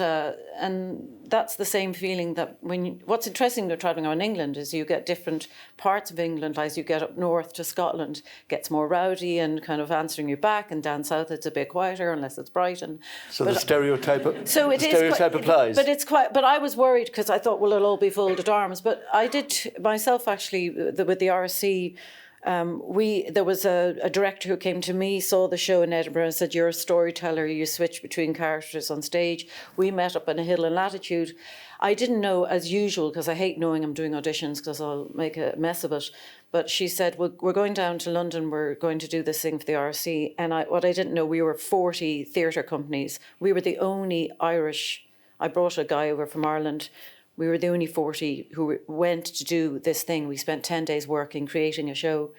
[SPEAKER 4] that's the same feeling that what's interesting about travelling around England is you get different parts of England, as you get up north to Scotland, gets more rowdy and kind of answering you back, and down south it's a bit quieter unless it's Brighton.
[SPEAKER 2] So the stereotype applies.
[SPEAKER 4] But it's quite. But I was worried because I thought, well, it'll all be folded arms. But I did myself actually with the RSC. There was a director who came to me, saw the show in Edinburgh and said, you're a storyteller, you switch between characters on stage. We met up in a hill and latitude. I didn't know, as usual, because I hate knowing I'm doing auditions because I'll make a mess of it. But she said, well, we're going down to London, we're going to do this thing for the RSC. And what I didn't know, we were 40 theatre companies. We were the only Irish. I brought a guy over from Ireland. We were the only 40 who went to do this thing. We spent 10 days working, creating a show.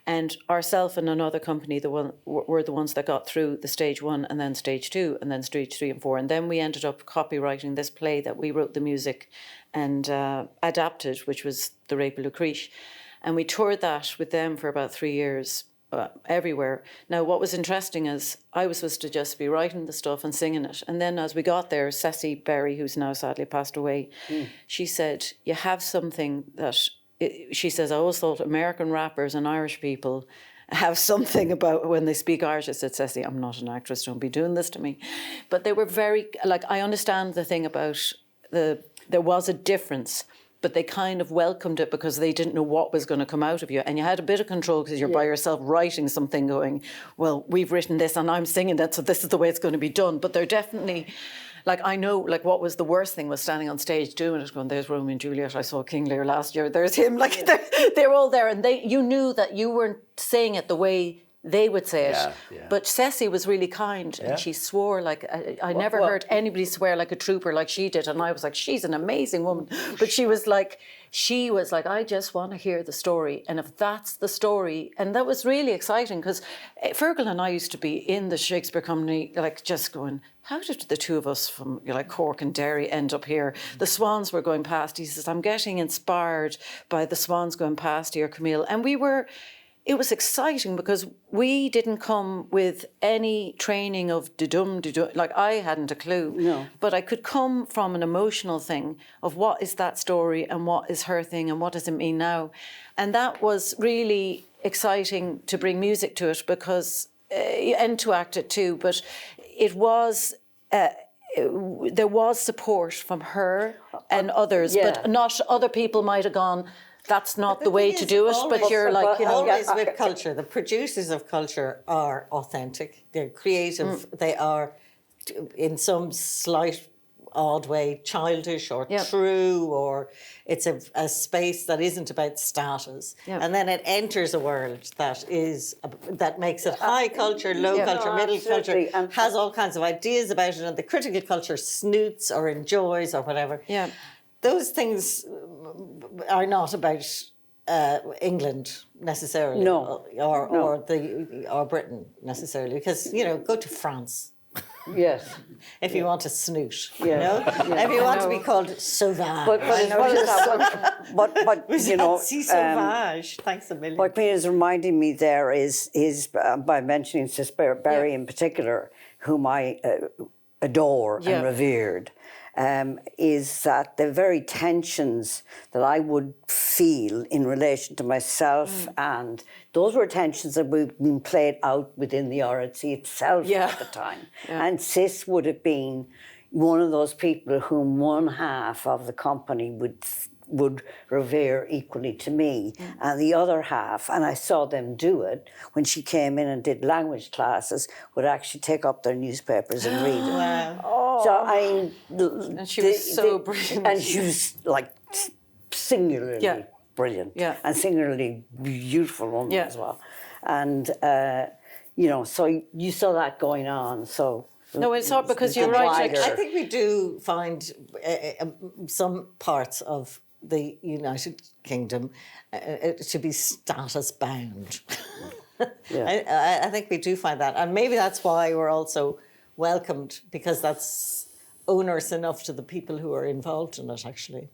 [SPEAKER 4] And ourselves and another company were the ones that got through the stage 1 and then stage 2 and then stage 3 and 4. And then we ended up copywriting this play that we wrote the music and adapted, which was The Rape of Lucrece. And we toured that with them for about 3 years, everywhere. Now, what was interesting is I was supposed to just be writing the stuff and singing it. And then as we got there, Ceci Berry, who's now sadly passed away, she said, you have something that... She says, I always thought American rappers and Irish people have something about when they speak Irish. I said, Ceci, I'm not an actress, don't be doing this to me. But they were very, like, I understand the thing about there was a difference, but they kind of welcomed it because they didn't know what was going to come out of you. And you had a bit of control because you're by yourself writing something going, well, we've written this and I'm singing that, so this is the way it's going to be done. But they're definitely... Like, I know, like, what was the worst thing was standing on stage doing it, going, there's Romeo and Juliet, I saw King Lear last year, there's him, like, they're all there. And you knew that you weren't saying it the way they would say it.
[SPEAKER 2] Yeah.
[SPEAKER 4] But Ceci was really kind and she swore, like, I never heard anybody swear like a trooper like she did. And I was like, she's an amazing woman. But she was like, I just want to hear the story. And if that's the story, and that was really exciting because Fergal and I used to be in the Shakespeare company, like just going, how did the two of us from like Cork and Derry end up here? The swans were going past. He says, I'm getting inspired by the swans going past here, Camille. And it was exciting because we didn't come with any training of dum like I hadn't a clue.
[SPEAKER 5] No.
[SPEAKER 4] But I could come from an emotional thing of what is that story and what is her thing and what does it mean now. And that was really exciting to bring music to it because, and to act it too, but it was... there was support from her and others, but not other people might have gone, that's not the way to do it, but you're like, you know...
[SPEAKER 3] Always with culture, the producers of culture are authentic, they're creative, they are, in some slight, odd way, childish or true, or it's a space that isn't about status. And then it enters a world that makes it high culture, low culture, middle culture, has all kinds of ideas about it, and the critical culture snoots or enjoys or whatever. Those things are not about England necessarily, or Britain necessarily, because, you know, go to France.
[SPEAKER 5] Yes.
[SPEAKER 3] If you want to snoot, you know? If you want to be called sauvage.
[SPEAKER 5] But as well as that, but you know...
[SPEAKER 3] sauvage. Thanks a million.
[SPEAKER 5] What is reminding me there is by mentioning Sis Berry in particular, whom I adore and revered, is that the very tensions that I would feel in relation to myself, and those were tensions that were being played out within the RTC itself at the time. And Sis would have been one of those people whom one half of the company would revere equally to me, and the other half, and I saw them do it when she came in and did language classes, would actually take up their newspapers and read it.
[SPEAKER 3] Wow.
[SPEAKER 5] So I...
[SPEAKER 4] And she was so brilliant.
[SPEAKER 5] And she was like singularly brilliant and singularly beautiful woman as well. And, you know, so you saw that going on, so...
[SPEAKER 4] No, it's hard because you're right.
[SPEAKER 3] I think we do find some parts of the United Kingdom to be status bound. I think we do find that. And maybe that's why we're also welcomed, because that's onerous enough to the people who are involved in it, actually.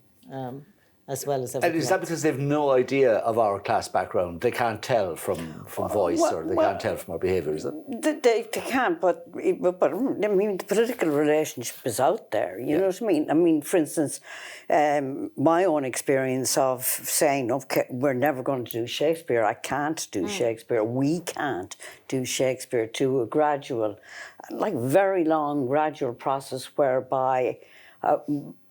[SPEAKER 3] As well as everything.
[SPEAKER 2] And is that because they've no idea of our class background? They can't tell from voice, or they can't tell from our behaviour, is it?
[SPEAKER 5] They can't, but I mean, the political relationship is out there, you know what I mean? I mean, for instance, my own experience of saying, okay, we're never going to do Shakespeare, I can't do Shakespeare, we can't do Shakespeare, to a gradual, like very long gradual process whereby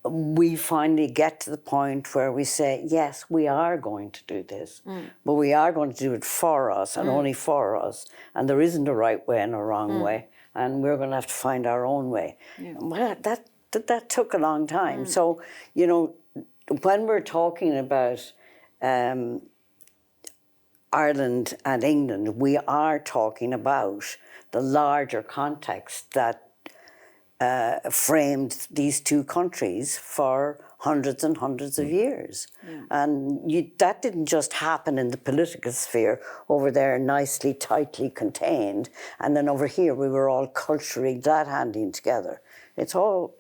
[SPEAKER 5] we finally get to the point where we say, yes, we are going to do this, but we are going to do it for us and only for us. And there isn't a right way and a wrong way. And we're going to have to find our own way. Well, that took a long time. So, you know, when we're talking about Ireland and England, we are talking about the larger context that framed these two countries for hundreds and hundreds of years. And that didn't just happen in the political sphere over there, nicely, tightly contained. And then over here, we were all culturally glad-handing together. It's all...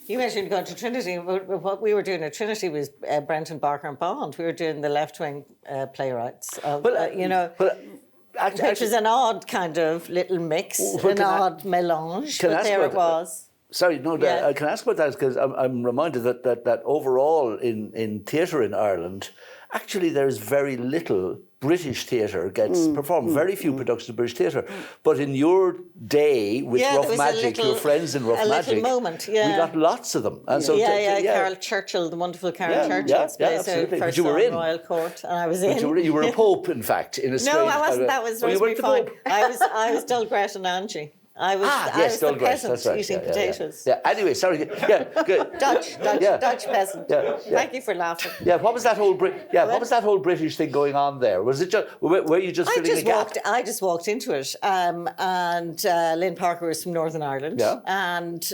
[SPEAKER 3] You mentioned going to Trinity. What we were doing at Trinity was Brenton, Barker and Bond. We were doing the left-wing playwrights, which is an odd kind of little mix, an odd mélange, but there it was.
[SPEAKER 2] Sorry, no, can I ask about that? Because I'm reminded that overall in theatre in Ireland, actually there's very little British theatre gets performed. Very few productions of British theatre. But in your day with Rough Magic, your friends in Rough Magic,
[SPEAKER 3] moment,
[SPEAKER 2] we got lots of them. And so
[SPEAKER 3] Carol Churchill, the wonderful Carol Churchill, plays first on Royal Court, and I was in.
[SPEAKER 2] You were a pope, in fact, in a strange...
[SPEAKER 3] No, I wasn't. That was Rosemary Fine. I was Dulgret and Angie. I was the peasant eating potatoes.
[SPEAKER 2] Yeah. Anyway, sorry. Yeah, good.
[SPEAKER 3] Dutch peasant. Thank you for laughing.
[SPEAKER 2] Yeah. What was that whole British thing going on there? Was it just were you just filling a gap?
[SPEAKER 3] I just walked into it, and Lynn Parker was from Northern Ireland, and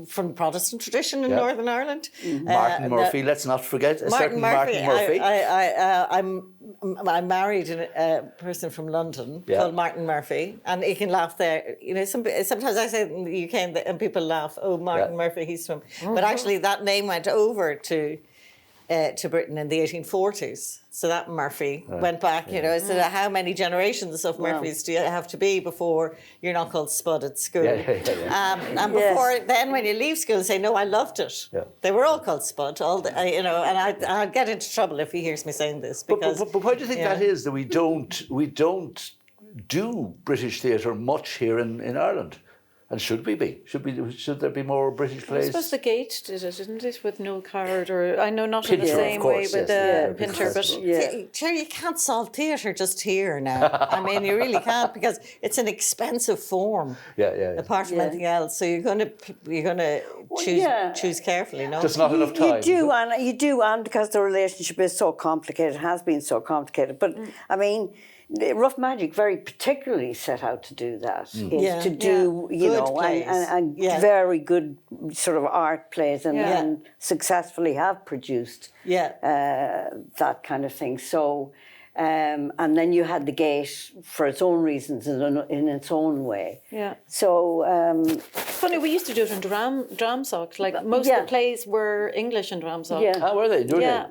[SPEAKER 3] from Protestant tradition in Northern Ireland.
[SPEAKER 2] Martin Murphy. Let's not forget
[SPEAKER 3] Martin
[SPEAKER 2] Murphy.
[SPEAKER 3] I married a person from London called Martin Murphy, and he can laugh there. You know, sometimes I say it in the UK and people laugh, oh, Martin Murphy, he's from... But actually that name went over to Britain in the 1840s. So that Murphy went back, you know. So how many generations of Murphys do you have to be before you're not called Spud at school? And before then, when you leave school, say, no, I loved it. They were all called Spud, you know, and I'll get into trouble if he hears me saying this. Because,
[SPEAKER 2] but why do you think that is, that we don't do British theatre much here in Ireland? And should we be? Should there be more British plays?
[SPEAKER 4] I suppose the Gate did it, didn't it, with Noel Coward, or I know not
[SPEAKER 2] Pinter,
[SPEAKER 4] in the same way with Pinter, but
[SPEAKER 3] you can't solve theatre just here now. I mean, you really can't, because it's an expensive form. Apart from anything else, so you're going to choose carefully. No,
[SPEAKER 2] just not enough time.
[SPEAKER 5] You do, and because the relationship is so complicated, has been so complicated. But I mean, Rough Magic very particularly set out to do that, to do, you
[SPEAKER 3] good
[SPEAKER 5] know,
[SPEAKER 3] plays.
[SPEAKER 5] and very good sort of art plays, and successfully have produced that kind of thing. So, and then you had the Gate for its own reasons in its own way. So
[SPEAKER 4] funny, we used to do it in Dramsock. Like most of the plays were English in Dramsock.
[SPEAKER 2] How were they?
[SPEAKER 3] I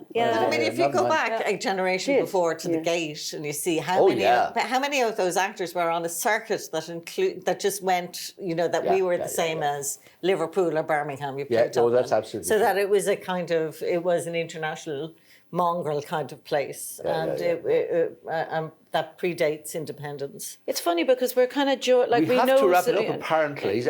[SPEAKER 3] mean, if you go back a generation before to the Gate, and you see how many of those actors were on a circuit that just went, you know, that we were the same as Liverpool or Birmingham. You played Dublin.
[SPEAKER 2] That's absolutely
[SPEAKER 3] so true. That it was it was an international mongrel kind of place, that predates independence.
[SPEAKER 4] It's funny because we're kind of
[SPEAKER 2] we have to wrap it up. Apparently,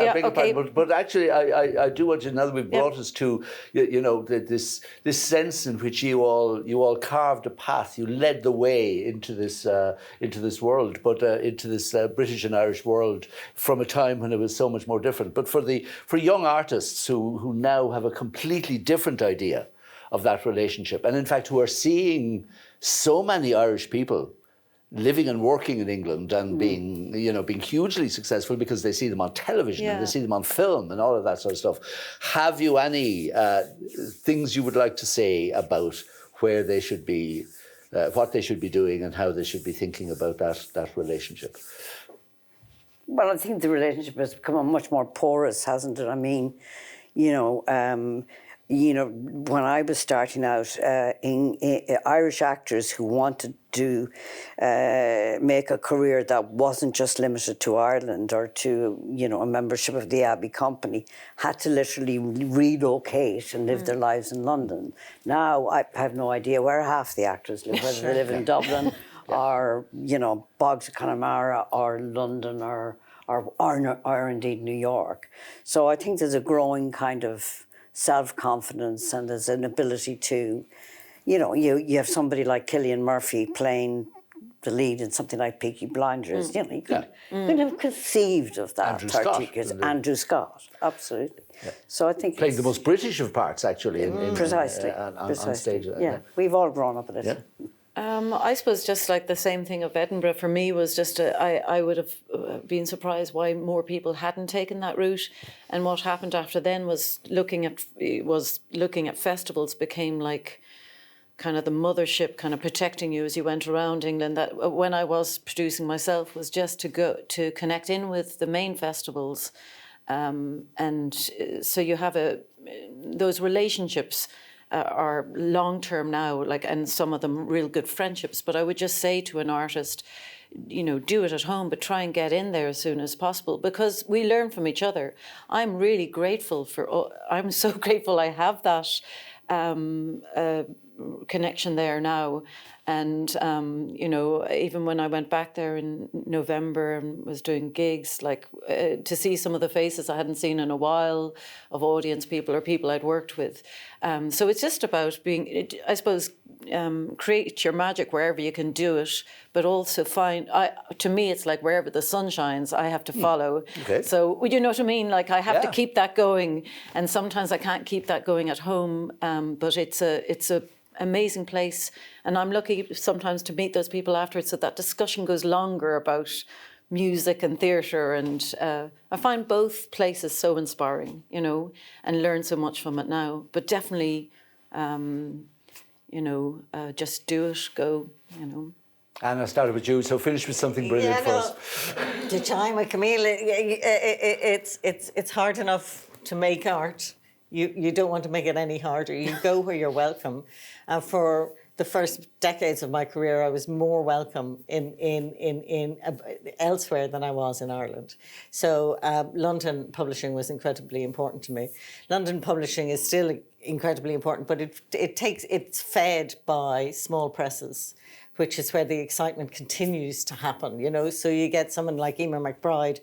[SPEAKER 2] but actually, I do want to, now that we've brought us to, you know, this sense in which you all carved a path, you led the way into this world, but into this British and Irish world from a time when it was so much more different. But for young artists who now have a completely different idea of that relationship, and in fact who are seeing so many Irish people living and working in England and being hugely successful because they see them on television and they see them on film and all of that sort of stuff. Have you any things you would like to say about where they should be, what they should be doing, and how they should be thinking about that relationship?
[SPEAKER 5] Well, I think the relationship has become much more porous, hasn't it? I mean, when I was starting out, Irish actors who wanted to make a career that wasn't just limited to Ireland or to, a membership of the Abbey Company had to literally relocate and live their lives in London. Now, I have no idea where half the actors live, whether they live in Dublin or, Bogs of Connemara or London or indeed New York. So I think there's a growing kind of self-confidence, and there's an ability to, you have somebody like Cillian Murphy playing the lead in something like Peaky Blinders. You could have conceived of that. Andrew Scott, absolutely. Yeah. So I think
[SPEAKER 2] playing the most British of parts, actually.
[SPEAKER 5] Precisely.
[SPEAKER 2] On stage.
[SPEAKER 5] We've all grown up with it.
[SPEAKER 4] I suppose just like the same thing of Edinburgh for me was just I would have been surprised why more people hadn't taken that route, and what happened after then was looking at festivals became like kind of the mothership, kind of protecting you as you went around England. That when I was producing myself was just to go to connect in with the main festivals, and so you have those relationships. Are long term now, like, and some of them real good friendships. But I would just say to an artist, do it at home, but try and get in there as soon as possible, because we learn from each other. I'm really grateful I'm so grateful I have that connection there now. And, even when I went back there in November and was doing gigs, like to see some of the faces I hadn't seen in a while of audience people or people I'd worked with. So it's just about create your magic wherever you can do it, but also to me, it's like wherever the sun shines, I have to follow.
[SPEAKER 2] Okay.
[SPEAKER 4] So, you know what I mean? Like I have to keep that going. And sometimes I can't keep that going at home, but it's a amazing place, and I'm lucky sometimes to meet those people afterwards, so that discussion goes longer about music and theatre, and I find both places so inspiring, and learn so much from it now. But definitely, just do it, go,
[SPEAKER 2] And I started with you, so finish with something brilliant for us.
[SPEAKER 3] The time with Camille, it's hard enough to make art. You don't want to make it any harder. You go where you're welcome. And for the first decades of my career, I was more welcome in elsewhere than I was in Ireland. So London publishing was incredibly important to me. London publishing is still incredibly important, but it's fed by small presses, which is where the excitement continues to happen. So you get someone like Emma McBride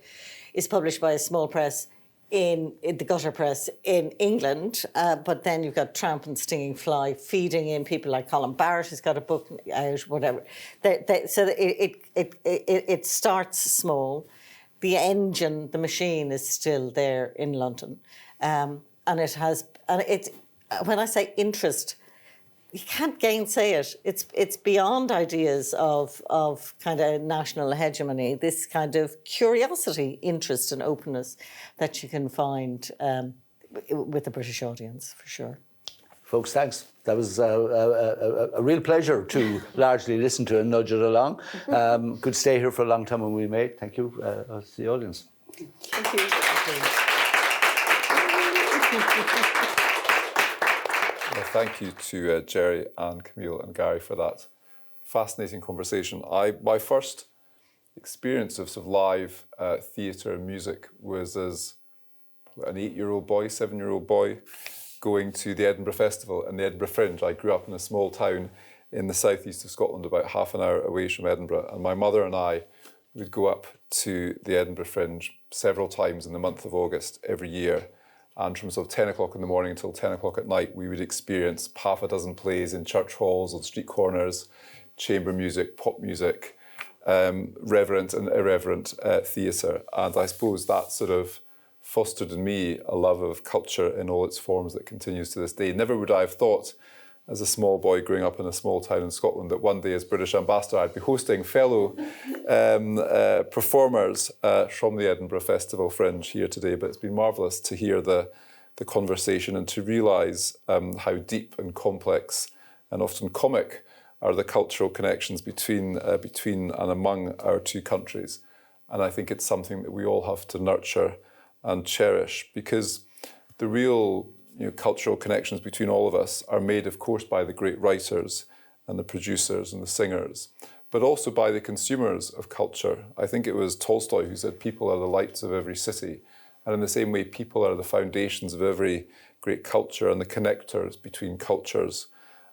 [SPEAKER 3] is published by a small press in the gutter press in England, but then you've got Tramp and Stinging Fly feeding in people like Colin Barrett, who's got a book out, whatever. So it starts small. The engine, the machine is still there in London, and it's when I say interest, you can't gainsay it. It's beyond ideas of kind of national hegemony. This kind of curiosity, interest, and openness that you can find with the British audience, for sure.
[SPEAKER 2] Folks, thanks. That was a real pleasure to largely listen to and nudge it along. Could stay here for a long time when we made. Thank you to the audience.
[SPEAKER 3] Thank you.
[SPEAKER 1] Well, thank you to Gerry and Camille and Garry for that fascinating conversation. My first experience of sort of live theatre and music was as an 8-year-old boy, 7-year-old boy, going to the Edinburgh Festival and the Edinburgh Fringe. I grew up in a small town in the southeast of Scotland, about half an hour away from Edinburgh, and my mother and I would go up to the Edinburgh Fringe several times in the month of August every year. And from sort of 10 o'clock in the morning until 10 o'clock at night, we would experience half a dozen plays in church halls, on street corners, chamber music, pop music, reverent and irreverent theatre. And I suppose that sort of fostered in me a love of culture in all its forms that continues to this day. Never would I have thought, as a small boy growing up in a small town in Scotland, that one day as British Ambassador I'd be hosting fellow performers from the Edinburgh Festival Fringe here today. But it's been marvellous to hear the conversation and to realise how deep and complex and often comic are the cultural connections between and among our two countries. And I think it's something that we all have to nurture and cherish, because the real cultural connections between all of us are made, of course, by the great writers and the producers and the singers, but also by the consumers of culture. I think it was Tolstoy who said, people are the lights of every city. And in the same way, people are the foundations of every great culture and the connectors between cultures.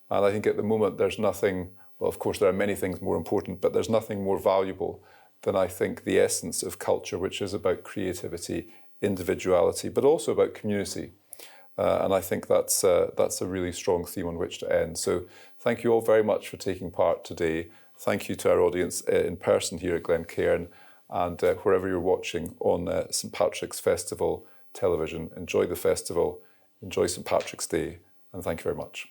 [SPEAKER 1] And I think at the moment there's nothing, well, of course, there are many things more important, but there's nothing more valuable than, I think, the essence of culture, which is about creativity, individuality, but also about community. And I think that's a really strong theme on which to end. So thank you all very much for taking part today. Thank you to our audience in person here at Glencairn, and wherever you're watching on St Patrick's Festival television. Enjoy the festival, enjoy St Patrick's Day, and thank you very much.